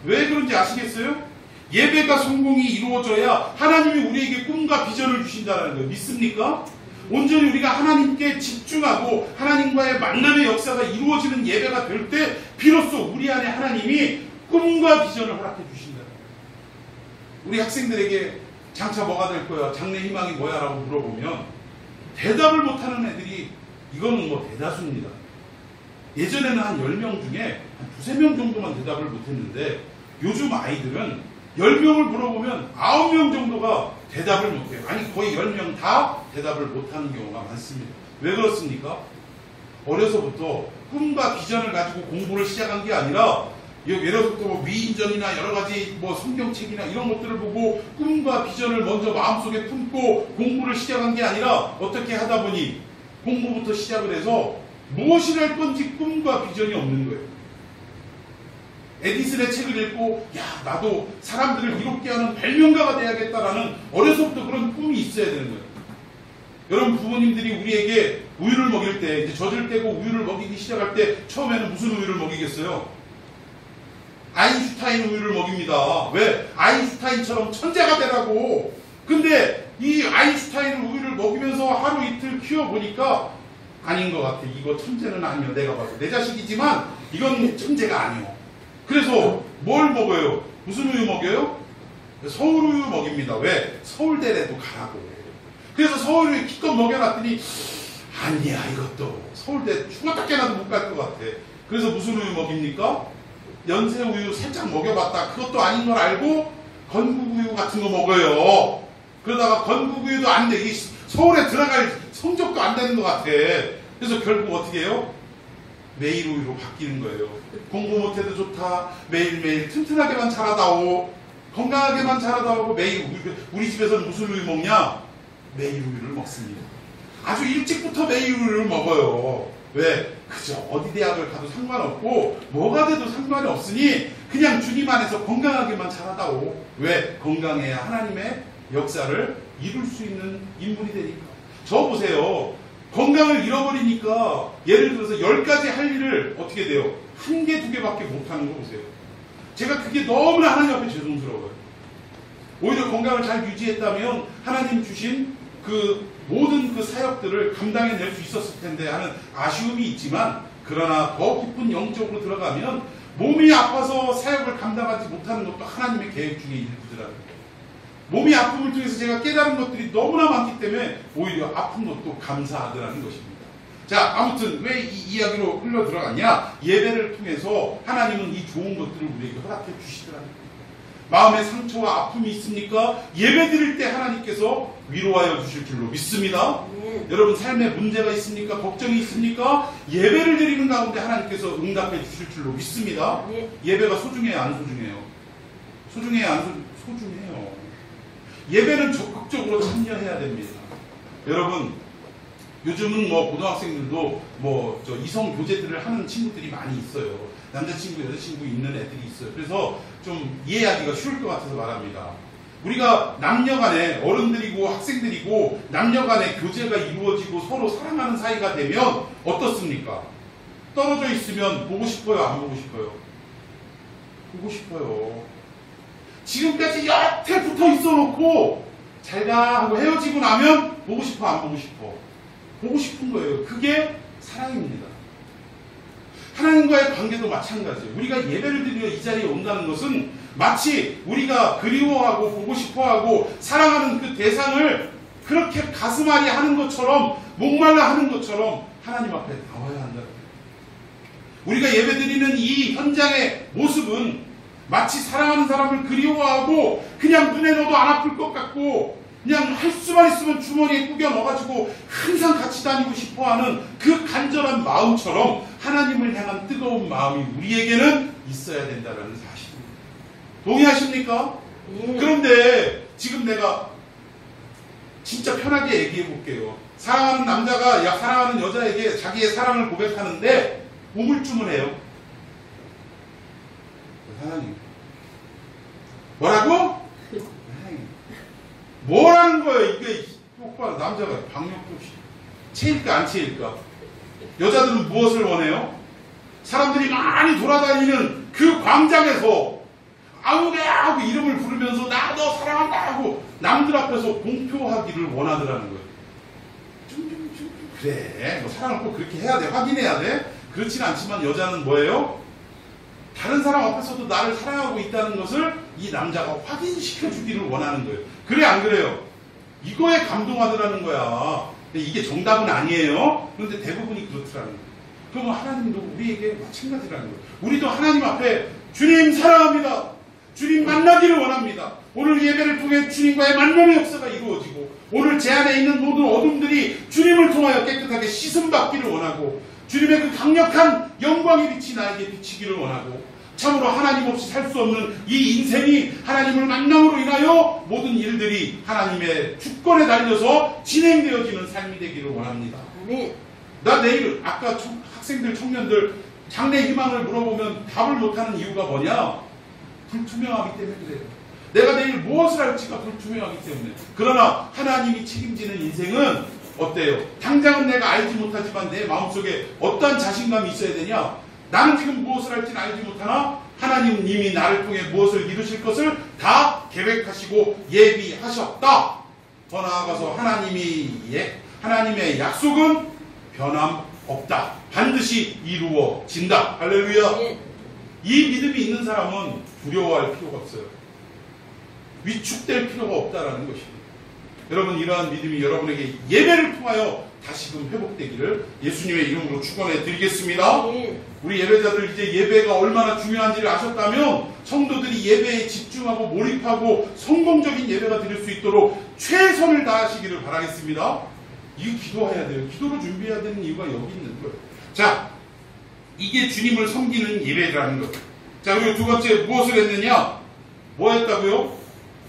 왜 그런지 아시겠어요? 예배가 성공이 이루어져야 하나님이 우리에게 꿈과 비전을 주신다는 거예요. 믿습니까? 온전히 우리가 하나님께 집중하고 하나님과의 만남의 역사가 이루어지는 예배가 될 때 비로소 우리 안에 하나님이 꿈과 비전을 허락해 주신다. 우리 학생들에게 장차 뭐가 될 거야? 장래 희망이 뭐야? 라고 물어보면 대답을 못하는 애들이 이거는 뭐 대다수입니다. 예전에는 한 10명 중에 한 2~3명 정도만 대답을 못했는데 요즘 아이들은 10명을 물어보면 9명 정도가 대답을 못해요. 아니 거의 10명 다 대답을 못하는 경우가 많습니다. 왜 그렇습니까? 어려서부터 꿈과 비전을 가지고 공부를 시작한 게 아니라 예로부터 뭐 위인전이나 여러 가지 뭐 성경책이나 이런 것들을 보고 꿈과 비전을 먼저 마음속에 품고 공부를 시작한 게 아니라 어떻게 하다 보니 공부부터 시작을 해서 무엇을 할 건지 꿈과 비전이 없는 거예요. 에디슨의 책을 읽고 야 나도 사람들을 이롭게 하는 발명가가 돼야겠다라는 어려서부터 그런 꿈이 있어야 되는 거예요. 여러분 부모님들이 우리에게 우유를 먹일 때 이제 젖을 떼고 우유를 먹이기 시작할 때 처음에는 무슨 우유를 먹이겠어요? 아인슈타인 우유를 먹입니다. 왜? 아인슈타인처럼 천재가 되라고. 근데 이 아인슈타인 우유를 먹이면서 하루 이틀 키워보니까 아닌 것 같아. 이거 천재는 아니요. 내가 봐서 내 자식이지만 이건 천재가 아니요. 그래서 뭘 먹어요? 무슨 우유 먹여요? 서울우유 먹입니다. 왜? 서울대라도 가라고. 그래서 서울우유 기껏 먹여놨더니 아니야 이것도 서울대 죽었다 깨나도 못 갈 것 같아. 그래서 무슨 우유 먹입니까? 연세우유 살짝 먹여봤다. 그것도 아닌 걸 알고 건국우유 같은 거 먹어요. 그러다가 건국우유도 안 돼. 서울에 들어갈 성적도 안 되는 것 같아. 그래서 결국 어떻게 해요? 매일 우유로 바뀌는 거예요. 공부 못해도 좋다. 매일매일 튼튼하게만 자라다오. 건강하게만 자라다오. 매일 우유. 우리 집에서는 무슨 우유 먹냐? 매일 우유를 먹습니다. 아주 일찍부터 매일 우유를 먹어요. 왜? 그저 어디 대학을 가도 상관없고 뭐가 돼도 상관이 없으니 그냥 주님 안에서 건강하게만 자라다오. 왜? 건강해야 하나님의 역사를 이룰 수 있는 인물이 되니까. 저 보세요. 건강을 잃어버리니까 예를 들어서 10가지 할 일을 어떻게 돼요? 1개, 2개밖에 못하는 거 보세요. 제가 그게 너무나 하나님 앞에 죄송스러워요. 오히려 건강을 잘 유지했다면 하나님 주신 그 모든 그 사역들을 감당해낼 수 있었을 텐데 하는 아쉬움이 있지만 그러나 더 깊은 영적으로 들어가면 몸이 아파서 사역을 감당하지 못하는 것도 하나님의 계획 중에 일부더라고요. 몸이 아픔을 통해서 제가 깨달은 것들이 너무나 많기 때문에 오히려 아픈 것도 감사하더라는 것입니다. 자, 아무튼 왜 이 이야기로 흘러 들어갔냐? 예배를 통해서 하나님은 이 좋은 것들을 우리에게 허락해 주시더라는 거예요. 마음에 상처와 아픔이 있습니까? 예배 드릴 때 하나님께서 위로하여 주실 줄로 믿습니다. 여러분 삶에 문제가 있습니까? 걱정이 있습니까? 예배를 드리는 가운데 하나님께서 응답해 주실 줄로 믿습니다. 예배가 소중해요? 안 소중해요? 소중해요? 안 소중해요? 예배는 적극적으로 참여해야 됩니다. 여러분 요즘은 뭐 고등학생들도 뭐 저 이성 교제들을 하는 친구들이 많이 있어요. 남자친구, 여자친구 있는 애들이 있어요. 그래서 좀 이해하기가 쉬울 것 같아서 말합니다. 우리가 남녀간에 어른들이고 학생들이고 남녀간에 교제가 이루어지고 서로 사랑하는 사이가 되면 어떻습니까? 떨어져 있으면 보고 싶어요? 안 보고 싶어요? 보고 싶어요. 지금까지 여태 붙어 있어 놓고 잘가 하고 헤어지고 나면 보고 싶어? 안 보고 싶어? 보고 싶은 거예요. 그게 사랑입니다. 하나님과의 관계도 마찬가지예요. 우리가 예배를 드리러 이 자리에 온다는 것은 마치 우리가 그리워하고 보고 싶어하고 사랑하는 그 대상을 그렇게 가슴앓이 하는 것처럼 목말라 하는 것처럼 하나님 앞에 나와야 한다. 우리가 예배 드리는 이 현장의 모습은 마치 사랑하는 사람을 그리워하고 그냥 눈에 넣어도 안 아플 것 같고 그냥 할 수만 있으면 주머니에 꾸겨 넣어가지고 항상 같이 다니고 싶어하는 그 간절한 마음처럼 하나님을 향한 뜨거운 마음이 우리에게는 있어야 된다는 사실입니다. 동의하십니까? 그런데 지금 내가 진짜 편하게 얘기해 볼게요. 사랑하는 남자가 사랑하는 여자에게 자기의 사랑을 고백하는데 우물쭈물해요. 사랑해. 뭐라고? 뭐라는 거예요? 이게 똑바로 남자가 박력도 채일까 안 채일까? 여자들은 무엇을 원해요? 사람들이 많이 돌아다니는 그 광장에서 아우게 하고 이름을 부르면서 나 너 사랑한다 하고 남들 앞에서 공표하기를 원하더라는 거예요. 그래 뭐 사랑을 꼭 그렇게 해야 돼, 확인해야 돼. 그렇진 않지만 여자는 뭐예요? 다른 사람 앞에서도 나를 사랑하고 있다는 것을 이 남자가 확인시켜 주기를 원하는 거예요. 그래 안 그래요? 이거에 감동하더라는 거야. 근데 이게 정답은 아니에요. 그런데 대부분이 그렇더라는 거예요. 그러면 하나님도 우리에게 마찬가지라는 거예요. 우리도 하나님 앞에 주님 사랑합니다. 주님 만나기를 원합니다. 오늘 예배를 통해 주님과의 만남의 역사가 이루어지고 오늘 제 안에 있는 모든 어둠들이 주님을 통하여 깨끗하게 씻음받기를 원하고 주님의 그 강력한 영광의 빛이 나에게 비치기를 원하고 참으로 하나님 없이 살 수 없는 이 인생이 하나님을 만남으로 인하여 모든 일들이 하나님의 주권에 달려서 진행되어지는 삶이 되기를 원합니다. 아멘. 나 내일 아까 학생들 청년들 장래 희망을 물어보면 답을 못하는 이유가 뭐냐? 불투명하기 때문에 그래요. 내가 내일 무엇을 할지가 불투명하기 때문에. 그러나 하나님이 책임지는 인생은 어때요? 당장은 내가 알지 못하지만 내 마음속에 어떠한 자신감이 있어야 되냐? 나는 지금 무엇을 할지는 알지 못하나 하나님은 이미 나를 통해 무엇을 이루실 것을 다 계획하시고 예비하셨다. 더 나아가서 하나님의 약속은 변함없다. 반드시 이루어진다. 할렐루야. 이 믿음이 있는 사람은 두려워할 필요가 없어요. 위축될 필요가 없다라는 것입니다. 여러분 이러한 믿음이 여러분에게 예배를 통하여 다시금 회복되기를 예수님의 이름으로 축원해 드리겠습니다. 우리 예배자들 이제 예배가 얼마나 중요한지를 아셨다면 성도들이 예배에 집중하고 몰입하고 성공적인 예배가 드릴 수 있도록 최선을 다하시기를 바라겠습니다. 이거 기도해야 돼요. 기도로 준비해야 되는 이유가 여기 있는 거예요. 자, 이게 주님을 섬기는 예배라는 거예요. 자, 그리고 두 번째 무엇을 했느냐? 뭐 했다고요?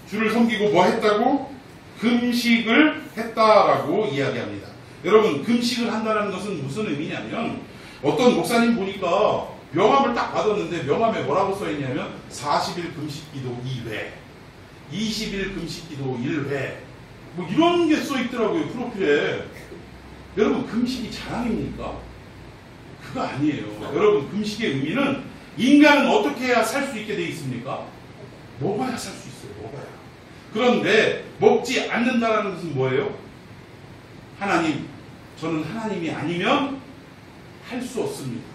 주를 섬기고 뭐 했다고? 금식을 했다라고 이야기합니다. 여러분 금식을 한다는 것은 무슨 의미냐면 어떤 목사님 보니까 명함을 딱 받았는데 명함에 뭐라고 써있냐면 40일 금식기도 2회 20일 금식기도 1회 뭐 이런 게 써있더라고요. 프로필에. 여러분 금식이 자랑입니까? 그거 아니에요. 여러분 금식의 의미는 인간은 어떻게 해야 살 수 있게 되어 있습니까? 먹어야 살 수 있어요. 먹어야. 그런데 먹지 않는다는 것은 뭐예요? 하나님, 저는 하나님이 아니면 할 수 없습니다.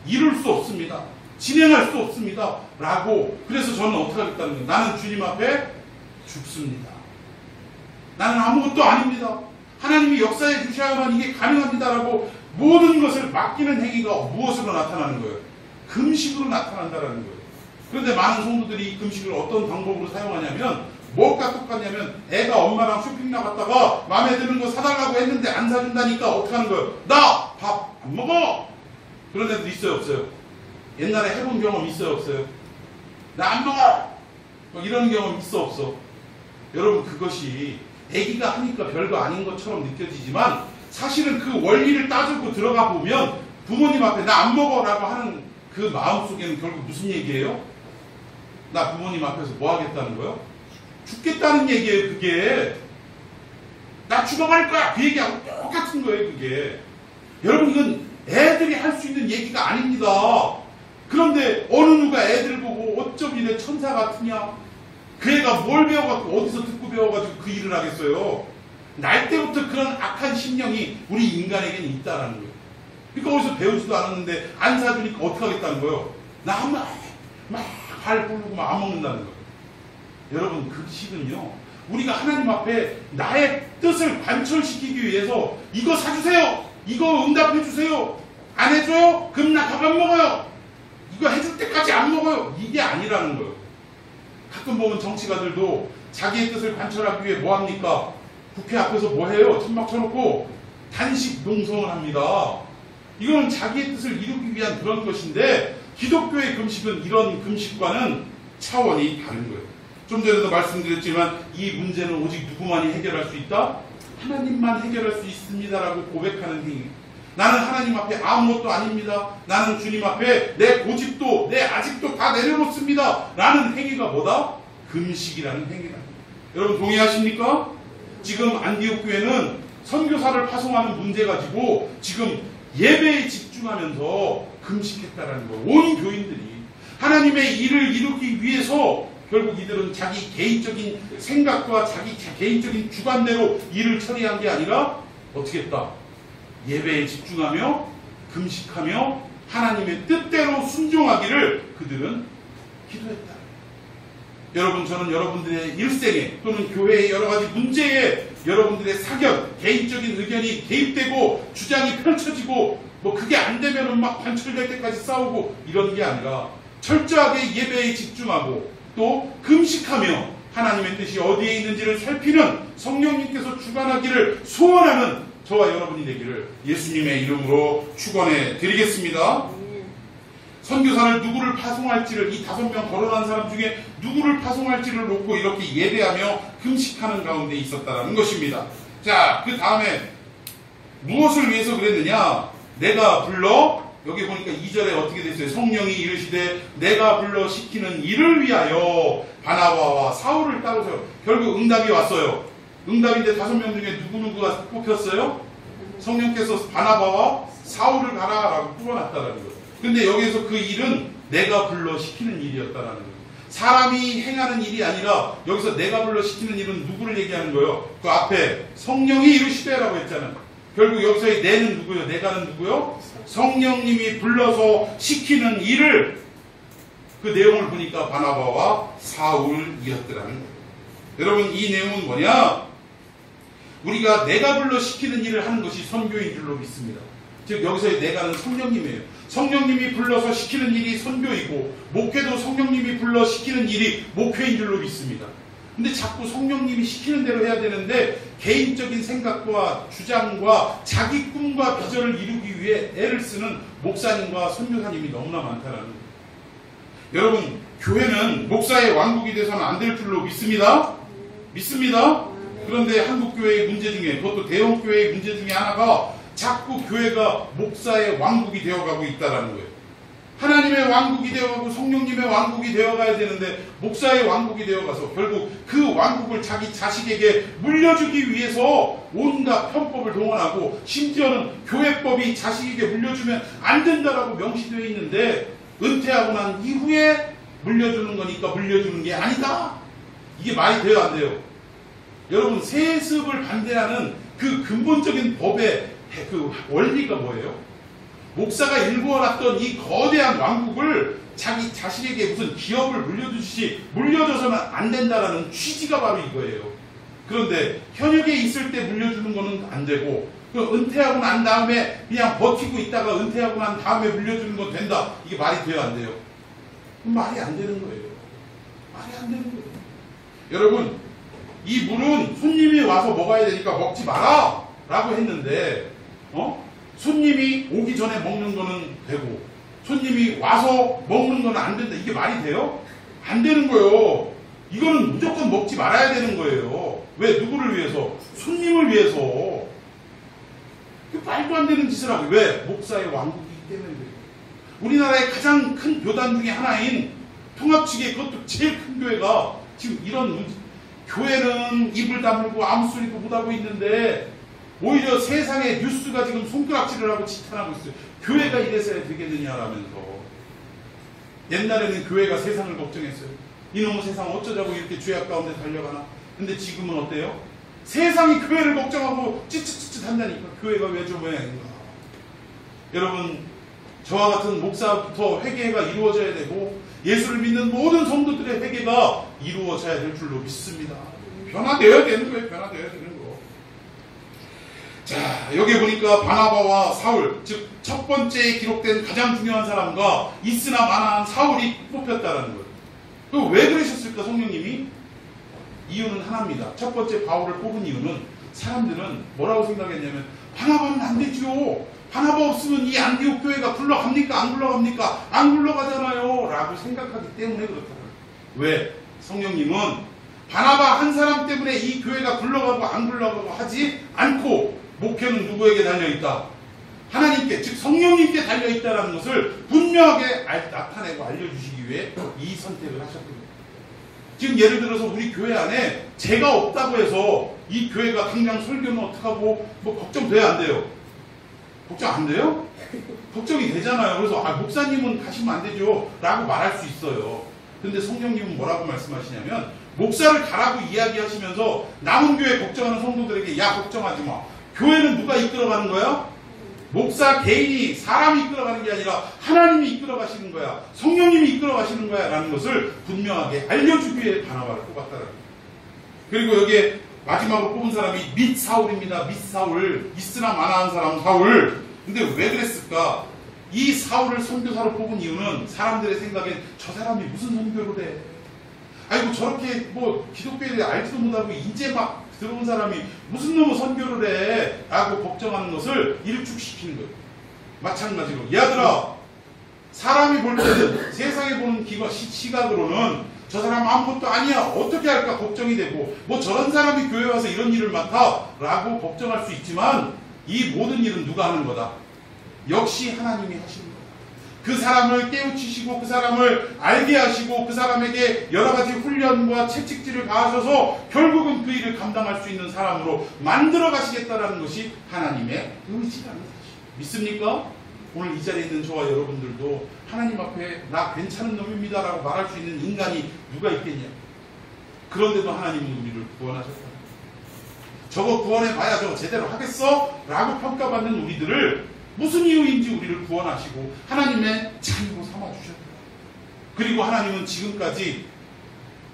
이룰 수 없습니다. 진행할 수 없습니다. 라고. 그래서 저는 어떻게 하겠다는 거예요? 나는 주님 앞에 죽습니다. 나는 아무것도 아닙니다. 하나님이 역사해 주셔야만 이게 가능합니다라고 모든 것을 맡기는 행위가 무엇으로 나타나는 거예요? 금식으로 나타난다는 거예요. 그런데 많은 성도들이 이 금식을 어떤 방법으로 사용하냐면 뭐가 똑같냐면 애가 엄마랑 쇼핑 나갔다가 마음에 드는 거 사달라고 했는데 안 사준다니까 어떻게 하는 거예요? 나 밥 안 먹어! 그런 애들 있어요 없어요? 옛날에 해본 경험 있어요 없어요? 나 안 먹어! 막 이런 경험 있어 없어? 여러분 그것이 애기가 하니까 별거 아닌 것처럼 느껴지지만 사실은 그 원리를 따지고 들어가 보면 부모님 앞에 나 안 먹어 라고 하는 그 마음속에는 결국 무슨 얘기예요? 나 부모님 앞에서 뭐 하겠다는 거예요? 죽겠다는 얘기예요. 그게 나 죽어갈 거야 그 얘기하고 똑같은 거예요. 그게 여러분 이건 애들이 할 수 있는 얘기가 아닙니다. 그런데 어느 누가 애들 보고 어쩜 이래 천사 같으냐 그 애가 뭘 배워갖고 어디서 듣고 배워가지고 그 일을 하겠어요. 날 때부터 그런 악한 심령이 우리 인간에게는 있다라는 거예요. 그러니까 어디서 배우지도 않았는데 안 사주니까 어떻게 하겠다는 거예요? 나 한번 막 발 부르고 막 안 먹는다는 거예요. 여러분 그 식은요 우리가 하나님 앞에 나의 뜻을 관철시키기 위해서 이거 사주세요 이거 응답해 주세요 안 해줘요? 그럼 나 밥 안 먹어요 이거 해줄 때까지 안 먹어요 이게 아니라는 거예요. 가끔 보면 정치가들도 자기의 뜻을 관철하기 위해 뭐 합니까? 국회 앞에서 뭐 해요? 천막 쳐놓고 단식 농성을 합니다. 이거는 자기의 뜻을 이루기 위한 그런 것인데 기독교의 금식은 이런 금식과는 차원이 다른 거예요. 좀 전에도 말씀드렸지만 이 문제는 오직 누구만이 해결할 수 있다? 하나님만 해결할 수 있습니다라고 고백하는 행위. 나는 하나님 앞에 아무것도 아닙니다. 나는 주님 앞에 내 고집도 내 아직도 다 내려놓습니다. 라는 행위가 뭐다? 금식이라는 행위다. 여러분 동의하십니까? 지금 안디옥 교회는 선교사를 파송하는 문제 가지고 지금 예배에 집중하면서 금식했다라는 거예요. 온 교인들이 하나님의 일을 이루기 위해서 결국 이들은 자기 개인적인 생각과 자기 개인적인 주관대로 일을 처리한 게 아니라 어떻게 했다? 예배에 집중하며 금식하며 하나님의 뜻대로 순종하기를 그들은 기도했다. 여러분 저는 여러분들의 일생에 또는 교회의 여러 가지 문제에 여러분들의 사견, 개인적인 의견이 개입되고 주장이 펼쳐지고 뭐 그게 안 되면은 막 관철될 때까지 싸우고 이런 게 아니라 철저하게 예배에 집중하고 또 금식하며 하나님의 뜻이 어디에 있는지를 살피는 성령님께서 주관하기를 소원하는 저와 여러분이 되기를 예수님의 이름으로 축원해 드리겠습니다. 선교사를 누구를 파송할지를 이 5명 거론한 사람 중에 누구를 파송할지를 놓고 이렇게 예배하며 금식하는 가운데 있었다라는 것입니다. 자, 그 다음에 무엇을 위해서 그랬느냐? 내가 불러 여기 보니까 2절에 어떻게 됐어요? 성령이 이르시되 내가 불러 시키는 일을 위하여 바나바와 사울을 따로 세워. 결국 응답이 왔어요. 응답인데 5명 중에 누구누구가 뽑혔어요? 성령께서 바나바와 사울을 가라라고 뽑아놨다라는 거예요. 근데 여기서 그 일은 내가 불러 시키는 일이었다라는 거예요. 사람이 행하는 일이 아니라 여기서 내가 불러 시키는 일은 누구를 얘기하는 거예요? 그 앞에 성령이 이르시되라고 했잖아요. 결국 여기서의 내는 누구예요? 내가는 누구요? 성령님이 불러서 시키는 일을 그 내용을 보니까 바나바와 사울이었더라는 거예요. 여러분 이 내용은 뭐냐? 우리가 내가 불러 시키는 일을 하는 것이 선교인 줄로 믿습니다. 즉 여기서의 내가는 성령님이에요. 성령님이 불러서 시키는 일이 선교이고 목회도 성령님이 불러 시키는 일이 목회인 줄로 믿습니다. 근데 자꾸 성령님이 시키는 대로 해야 되는데 개인적인 생각과 주장과 자기 꿈과 비전을 이루기 위해 애를 쓰는 목사님과 선교사님이 너무나 많다는 거예요. 여러분 교회는 목사의 왕국이 돼서는 안 될 줄로 믿습니다. 믿습니다. 그런데 한국교회의 문제 중에 그것도 대형교회의 문제 중에 하나가 자꾸 교회가 목사의 왕국이 되어가고 있다는 거예요. 하나님의 왕국이 되어가고 성령님의 왕국이 되어가야 되는데 목사의 왕국이 되어가서 결국 그 왕국을 자기 자식에게 물려주기 위해서 온갖 편법을 동원하고 심지어는 교회법이 자식에게 물려주면 안 된다라고 명시되어 있는데 은퇴하고 난 이후에 물려주는 거니까 물려주는 게 아니다. 이게 말이 돼요 안 돼요? 여러분 세습을 반대하는 그 근본적인 법의 그 원리가 뭐예요? 목사가 일구어놨던 이 거대한 왕국을 자기 자식에게 무슨 기업을 물려주듯이 물려줘서는 안 된다라는 취지가 바로 이거예요. 그런데 현역에 있을 때 물려주는 거는 안 되고 그 은퇴하고 난 다음에 그냥 버티고 있다가 은퇴하고 난 다음에 물려주는 건 된다. 이게 말이 돼요 안 돼요? 말이 안 되는 거예요. 말이 안 되는 거예요. 여러분 이 물은 손님이 와서 먹어야 되니까 먹지 마라 라고 했는데 손님이 오기 전에 먹는 거는 되고 손님이 와서 먹는 거는 안 된다. 이게 말이 돼요? 안 되는 거예요. 이거는 무조건 먹지 말아야 되는 거예요. 왜? 누구를 위해서? 손님을 위해서. 말도 안 되는 짓을 하고. 왜? 목사의 왕국이기 때문에 그래요. 우리나라의 가장 큰 교단 중에 하나인 통합측의 그것도 제일 큰 교회가 지금 이런 문제, 교회는 입을 다물고 아무 소리도 못하고 있는데 오히려 세상의 뉴스가 지금 손가락질을 하고 지탄하고 있어요. 교회가 이래서야 되겠느냐라면서. 옛날에는 교회가 세상을 걱정했어요. 이놈의 세상 어쩌자고 이렇게 죄악 가운데 달려가나. 근데 지금은 어때요? 세상이 교회를 걱정하고 찌릿찌릿 한다니까. 교회가 왜 저 모양인가. 여러분 저와 같은 목사부터 회개가 이루어져야 되고 예수를 믿는 모든 성도들의 회개가 이루어져야 될 줄로 믿습니다. 변화되어야 되는 거예요. 변화되어야 되는 거. 자, 여기 보니까 바나바와 사울, 즉 첫 번째 기록된 가장 중요한 사람과 있으나 마나한 사울이 뽑혔다라는 거예요. 그럼 왜 그러셨을까 성령님이? 이유는 하나입니다. 첫 번째 바울을 뽑은 이유는 사람들은 뭐라고 생각했냐면 바나바는 안 되지요. 바나바 없으면 이 안디옥 교회가 굴러갑니까? 안 굴러갑니까? 안 굴러가잖아요. 라고 생각하기 때문에 그렇다고요. 왜? 성령님은 바나바 한 사람 때문에 이 교회가 굴러가고 안 굴러가고 하지 않고 목회는 누구에게 달려있다? 하나님께, 즉 성령님께 달려있다는 것을 분명하게 나타내고 알려주시기 위해 이 선택을 하셨거든요. 지금 예를 들어서 우리 교회 안에 제가 없다고 해서 이 교회가 당장 설교는 어떡하고 뭐 걱정돼야 안 돼요? 걱정 안 돼요? 걱정이 되잖아요. 그래서 목사님은 가시면 안 되죠 라고 말할 수 있어요. 근데 성령님은 뭐라고 말씀하시냐면 목사를 가라고 이야기하시면서 남은 교회 걱정하는 성도들에게 야 걱정하지 마. 교회는 누가 이끌어가는 거야? 목사 개인이 사람이 이끌어가는 게 아니라 하나님이 이끌어가시는 거야. 성령님이 이끌어가시는 거야 라는 것을 분명하게 알려주기 위해 바나바를 뽑았다라는 거예요. 그리고 여기에 마지막으로 뽑은 사람이 밋 사울입니다. 밋 사울. 있으나 마나한 사람 사울. 근데 왜 그랬을까? 이 사울을 선교사로 뽑은 이유는 사람들의 생각엔 저 사람이 무슨 선교를 해? 아이고 저렇게 뭐 기독교에 알지도 못하고 이제 막 들어온 사람이 무슨 놈의 선교를 해? 라고 걱정하는 것을 일축시키는 거예요. 마찬가지로 얘들아 사람이 볼 때는 세상에 보는 시각으로는 저 사람 아무것도 아니야 어떻게 할까 걱정이 되고 뭐 저런 사람이 교회 와서 이런 일을 맡아 라고 걱정할 수 있지만 이 모든 일은 누가 하는 거다? 역시 하나님이 하시는 거다. 그 사람을 깨우치시고 그 사람을 알게 하시고 그 사람에게 여러 가지 훈련과 채찍질을 가하셔서 결국은 그 일을 감당할 수 있는 사람으로 만들어 가시겠다라는 것이 하나님의 의지라는 사실. 믿습니까? 오늘 이 자리에 있는 저와 여러분들도 하나님 앞에 나 괜찮은 놈입니다 라고 말할 수 있는 인간이 누가 있겠냐? 그런데도 하나님은 우리를 구원하셨다. 저거 구원해봐야 저거 제대로 하겠어? 라고 평가받는 우리들을 무슨 이유인지 우리를 구원하시고 하나님의 자녀로 삼아주셨다. 그리고 하나님은 지금까지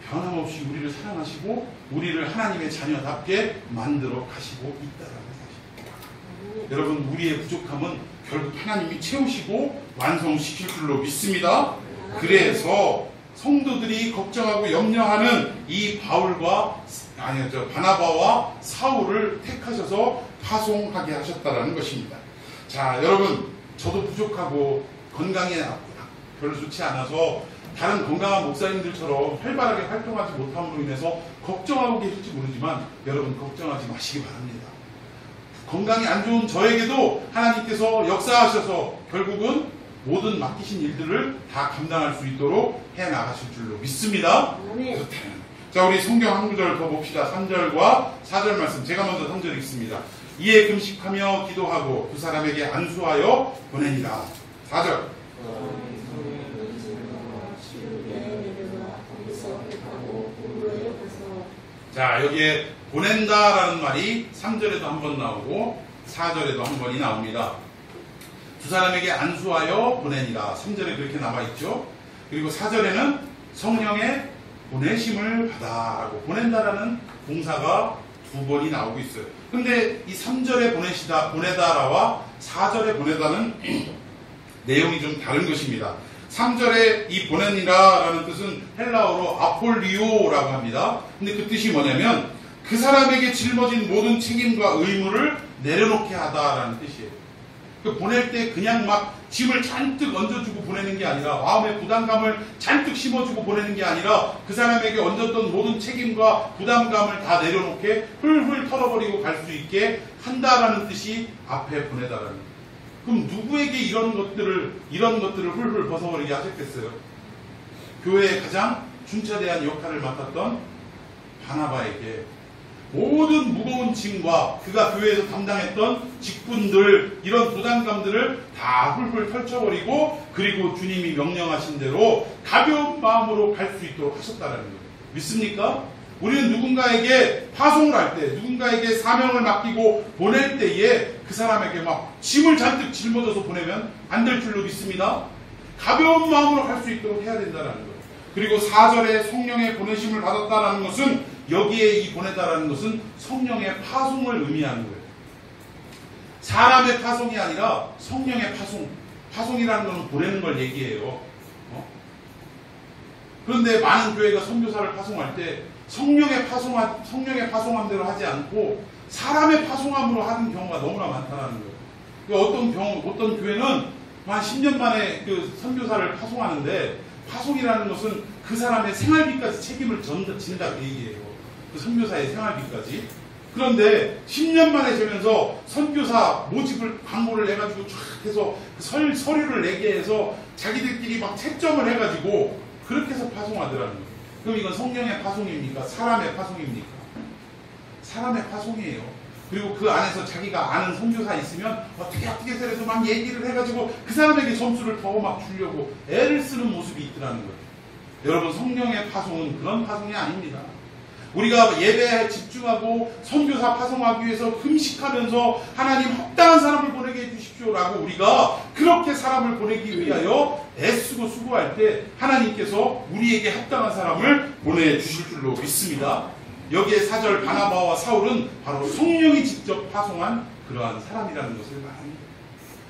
변함없이 우리를 사랑하시고 우리를 하나님의 자녀답게 만들어 가시고 있다는 사실. 여러분 우리의 부족함은 결국 하나님이 채우시고 완성시킬 줄로 믿습니다. 그래서 성도들이 걱정하고 염려하는 이 바나바와 사울을 택하셔서 파송하게 하셨다라는 것입니다. 자, 여러분 저도 부족하고 건강이 별로 좋지 않아서 다른 건강한 목사님들처럼 활발하게 활동하지 못함으로 인해서 걱정하고 계실지 모르지만 여러분 걱정하지 마시기 바랍니다. 건강이 안 좋은 저에게도 하나님께서 역사하셔서 결국은 모든 맡기신 일들을 다 감당할 수 있도록 해나가실 줄로 믿습니다. 자, 우리 성경 한 구절 더 봅시다. 3절과 4절 말씀. 제가 먼저 3절 읽습니다. 이에 금식하며 기도하고 두 사람에게 안수하여 보내니라. 4절. 자, 여기에 보낸다라는 말이 3절에도 한 번 나오고 4절에도 한 번이 나옵니다. 두 사람에게 안수하여 보내니라. 3절에 그렇게 나와있죠. 그리고 4절에는 성령의 보내심을 받아라고 보낸다라는 동사가 두 번이 나오고 있어요. 근데 이 3절에 보내다라와 4절에 보내다는 내용이 좀 다른 것입니다. 3절에 이 보내니라라는 뜻은 헬라어로 아폴리오라고 합니다. 근데 그 뜻이 뭐냐면 그 사람에게 짊어진 모든 책임과 의무를 내려놓게 하다라는 뜻이에요. 그 보낼 때 그냥 막 짐을 잔뜩 얹어주고 보내는 게 아니라 마음의 부담감을 잔뜩 심어주고 보내는 게 아니라 그 사람에게 얹었던 모든 책임과 부담감을 다 내려놓게 훌훌 털어버리고 갈 수 있게 한다라는 뜻이 앞에 보내다라는 거예요. 그럼 누구에게 이런 것들을 훌훌 벗어버리게 하셨겠어요? 교회의 가장 중차대한 역할을 맡았던 바나바에게 모든 무거운 짐과 그가 교회에서 담당했던 직분들, 이런 부담감들을 다 훌훌 펼쳐버리고 그리고 주님이 명령하신 대로 가벼운 마음으로 갈 수 있도록 하셨다는 거예요. 믿습니까? 우리는 누군가에게 파송을 할 때, 누군가에게 사명을 맡기고 보낼 때에 그 사람에게 막 짐을 잔뜩 짊어져서 보내면 안 될 줄로 믿습니다. 가벼운 마음으로 할 수 있도록 해야 된다는 거예요. 그리고 4절에 성령의 보내심을 받았다는 것은 여기에 이 보내다라는 것은 성령의 파송을 의미하는 거예요. 사람의 파송이 아니라 성령의 파송. 파송이라는 것은 보내는 걸 얘기해요. 그런데 많은 교회가 선교사를 파송할 때 성령의 파송한 대로 하지 않고 사람의 파송함으로 하는 경우가 너무나 많다는 거예요. 어떤 교회는 한 10년 만에 그 선교사를 파송하는데 파송이라는 것은 그 사람의 생활비까지 책임을 진다 그 얘기예요. 그 선교사의 생활비까지. 그런데 10년 만에 되면서 선교사 모집을 광고를 해가지고 쫙 해서 그 서류를 내게 해서 자기들끼리 막 채점을 해가지고 그렇게 해서 파송하더라는 거예요. 그럼 이건 성령의 파송입니까? 사람의 파송입니까? 사람의 파송이에요. 그리고 그 안에서 자기가 아는 선교사 있으면 어떻게 해서 막 얘기를 해가지고 그 사람에게 점수를 더 막 주려고 애를 쓰는 모습이 있더라는 거예요. 여러분, 성령의 파송은 그런 파송이 아닙니다. 우리가 예배에 집중하고 선교사 파송하기 위해서 금식하면서 하나님 합당한 사람을 보내게 해주십시오라고 우리가 그렇게 사람을 보내기 위하여 애쓰고 수고할 때 하나님께서 우리에게 합당한 사람을 보내주실 줄로 믿습니다. 여기에 4절 바나바와 사울은 바로 성령이 직접 파송한 그러한 사람이라는 것을 말합니다.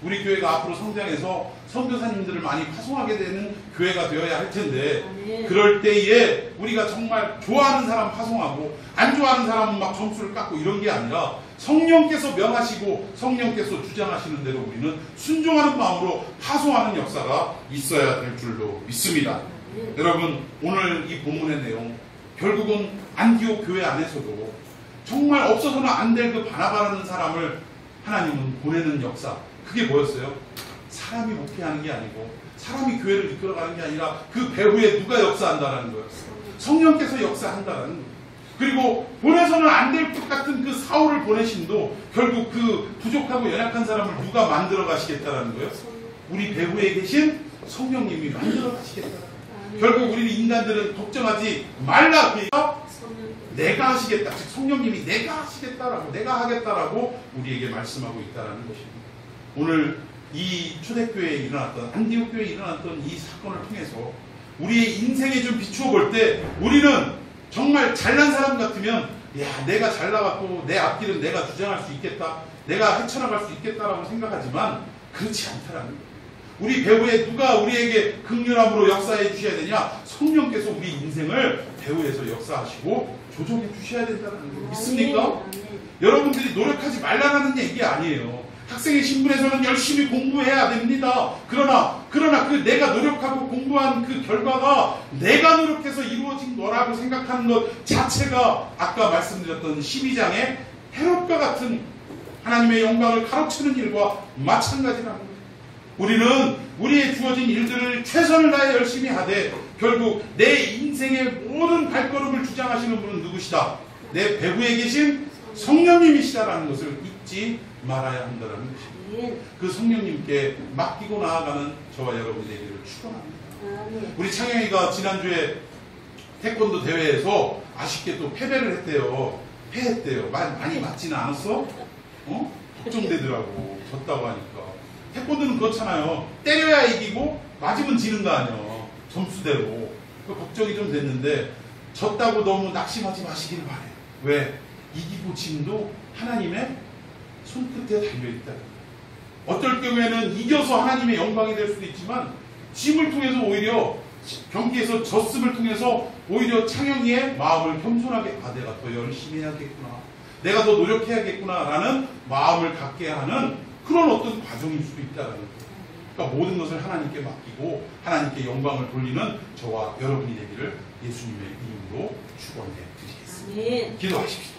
우리 교회가 앞으로 성장해서 선교사님들을 많이 파송하게 되는 교회가 되어야 할 텐데, 그럴 때에 우리가 정말 좋아하는 사람 파송하고 안 좋아하는 사람은 막 점수를 깎고 이런 게 아니라 성령께서 명하시고 성령께서 주장하시는 대로 우리는 순종하는 마음으로 파송하는 역사가 있어야 될 줄로 믿습니다. 여러분, 오늘 이 본문의 내용, 결국은 안디옥 교회 안에서도 정말 없어서는 안 될 그 바나바라는 사람을 하나님은 보내는 역사, 그게 뭐였어요? 사람이 목회하는 게 아니고 사람이 교회를 이끌어가는 게 아니라 그 배후에 누가 역사한다라는 거였어요. 성령께서 역사한다라는 거예요. 그리고 보내서는 안 될 것 같은 그 사울을 보내심도 결국 그 부족하고 연약한 사람을 누가 만들어 가시겠다라는 거예요? 우리 배후에 계신 성령님이 만들어 가시겠다. 결국 우리 인간들은 걱정하지 말라. 그러니까 내가 하시겠다. 즉 성령님이 내가 하시겠다라고, 내가 하겠다라고 우리에게 말씀하고 있다라는 것입니다. 오늘 이 초대교회에 일어났던, 안디옥 교회에 일어났던 이 사건을 통해서 우리의 인생에 좀 비추어 볼 때 우리는 정말 잘난 사람 같으면 야, 내가 잘 나갔고 내 앞길은 내가 주장할 수 있겠다, 내가 헤쳐나갈 수 있겠다라고 생각하지만 그렇지 않다라는 거예요. 우리 배후에 누가 우리에게 긍휼함으로 역사해 주셔야 되냐? 성령께서 우리 인생을 배후에서 역사하시고 조정해 주셔야 된다는 거 믿습니까? 여러분들이 노력하지 말라는 얘기 아니에요. 학생의 신분에서는 열심히 공부해야 됩니다. 그러나 그 내가 노력하고 공부한 그 결과가 내가 노력해서 이루어진 거라고 생각하는 것 자체가 아까 말씀드렸던 12장의 헤롯과 같은 하나님의 영광을 가로채는 일과 마찬가지라는 거예요. 우리는 우리의 주어진 일들을 최선을 다해 열심히 하되 결국 내 인생의 모든 발걸음을 주장하시는 분은 누구시다? 내 배후에 계신 성령님이시다라는 것을 잊지 말아야 한다는 것입니다. 그 성령님께 맡기고 나아가는 저와 여러분이 되기를 축원합니다. 우리 창영이가 지난주에 태권도 대회에서 아쉽게 또 패배를 했대요. 패했대요. 많이 맞지는 않았어? 걱정되더라고. 졌다고 하니까. 태권도는 그렇잖아요. 때려야 이기고 맞으면 지는 거 아니에요. 점수대로. 그 걱정이 좀 됐는데 졌다고 너무 낙심하지 마시길 바래요. 왜? 이기고 짐도 하나님의 손끝에 달려있다. 어떨 경우에는 이겨서 하나님의 영광이 될 수도 있지만 짐을 통해서 오히려 경기에서 졌음을 통해서 오히려 창영이의 마음을 겸손하게 내가 더 열심히 해야겠구나, 내가 더 노력해야겠구나 라는 마음을 갖게 하는 그런 어떤 과정일 수도 있다는 거예요. 그러니까 모든 것을 하나님께 맡기고 하나님께 영광을 돌리는 저와 여러분이 되기를 예수님의 이름으로 축원해 드리겠습니다. 기도하십시오.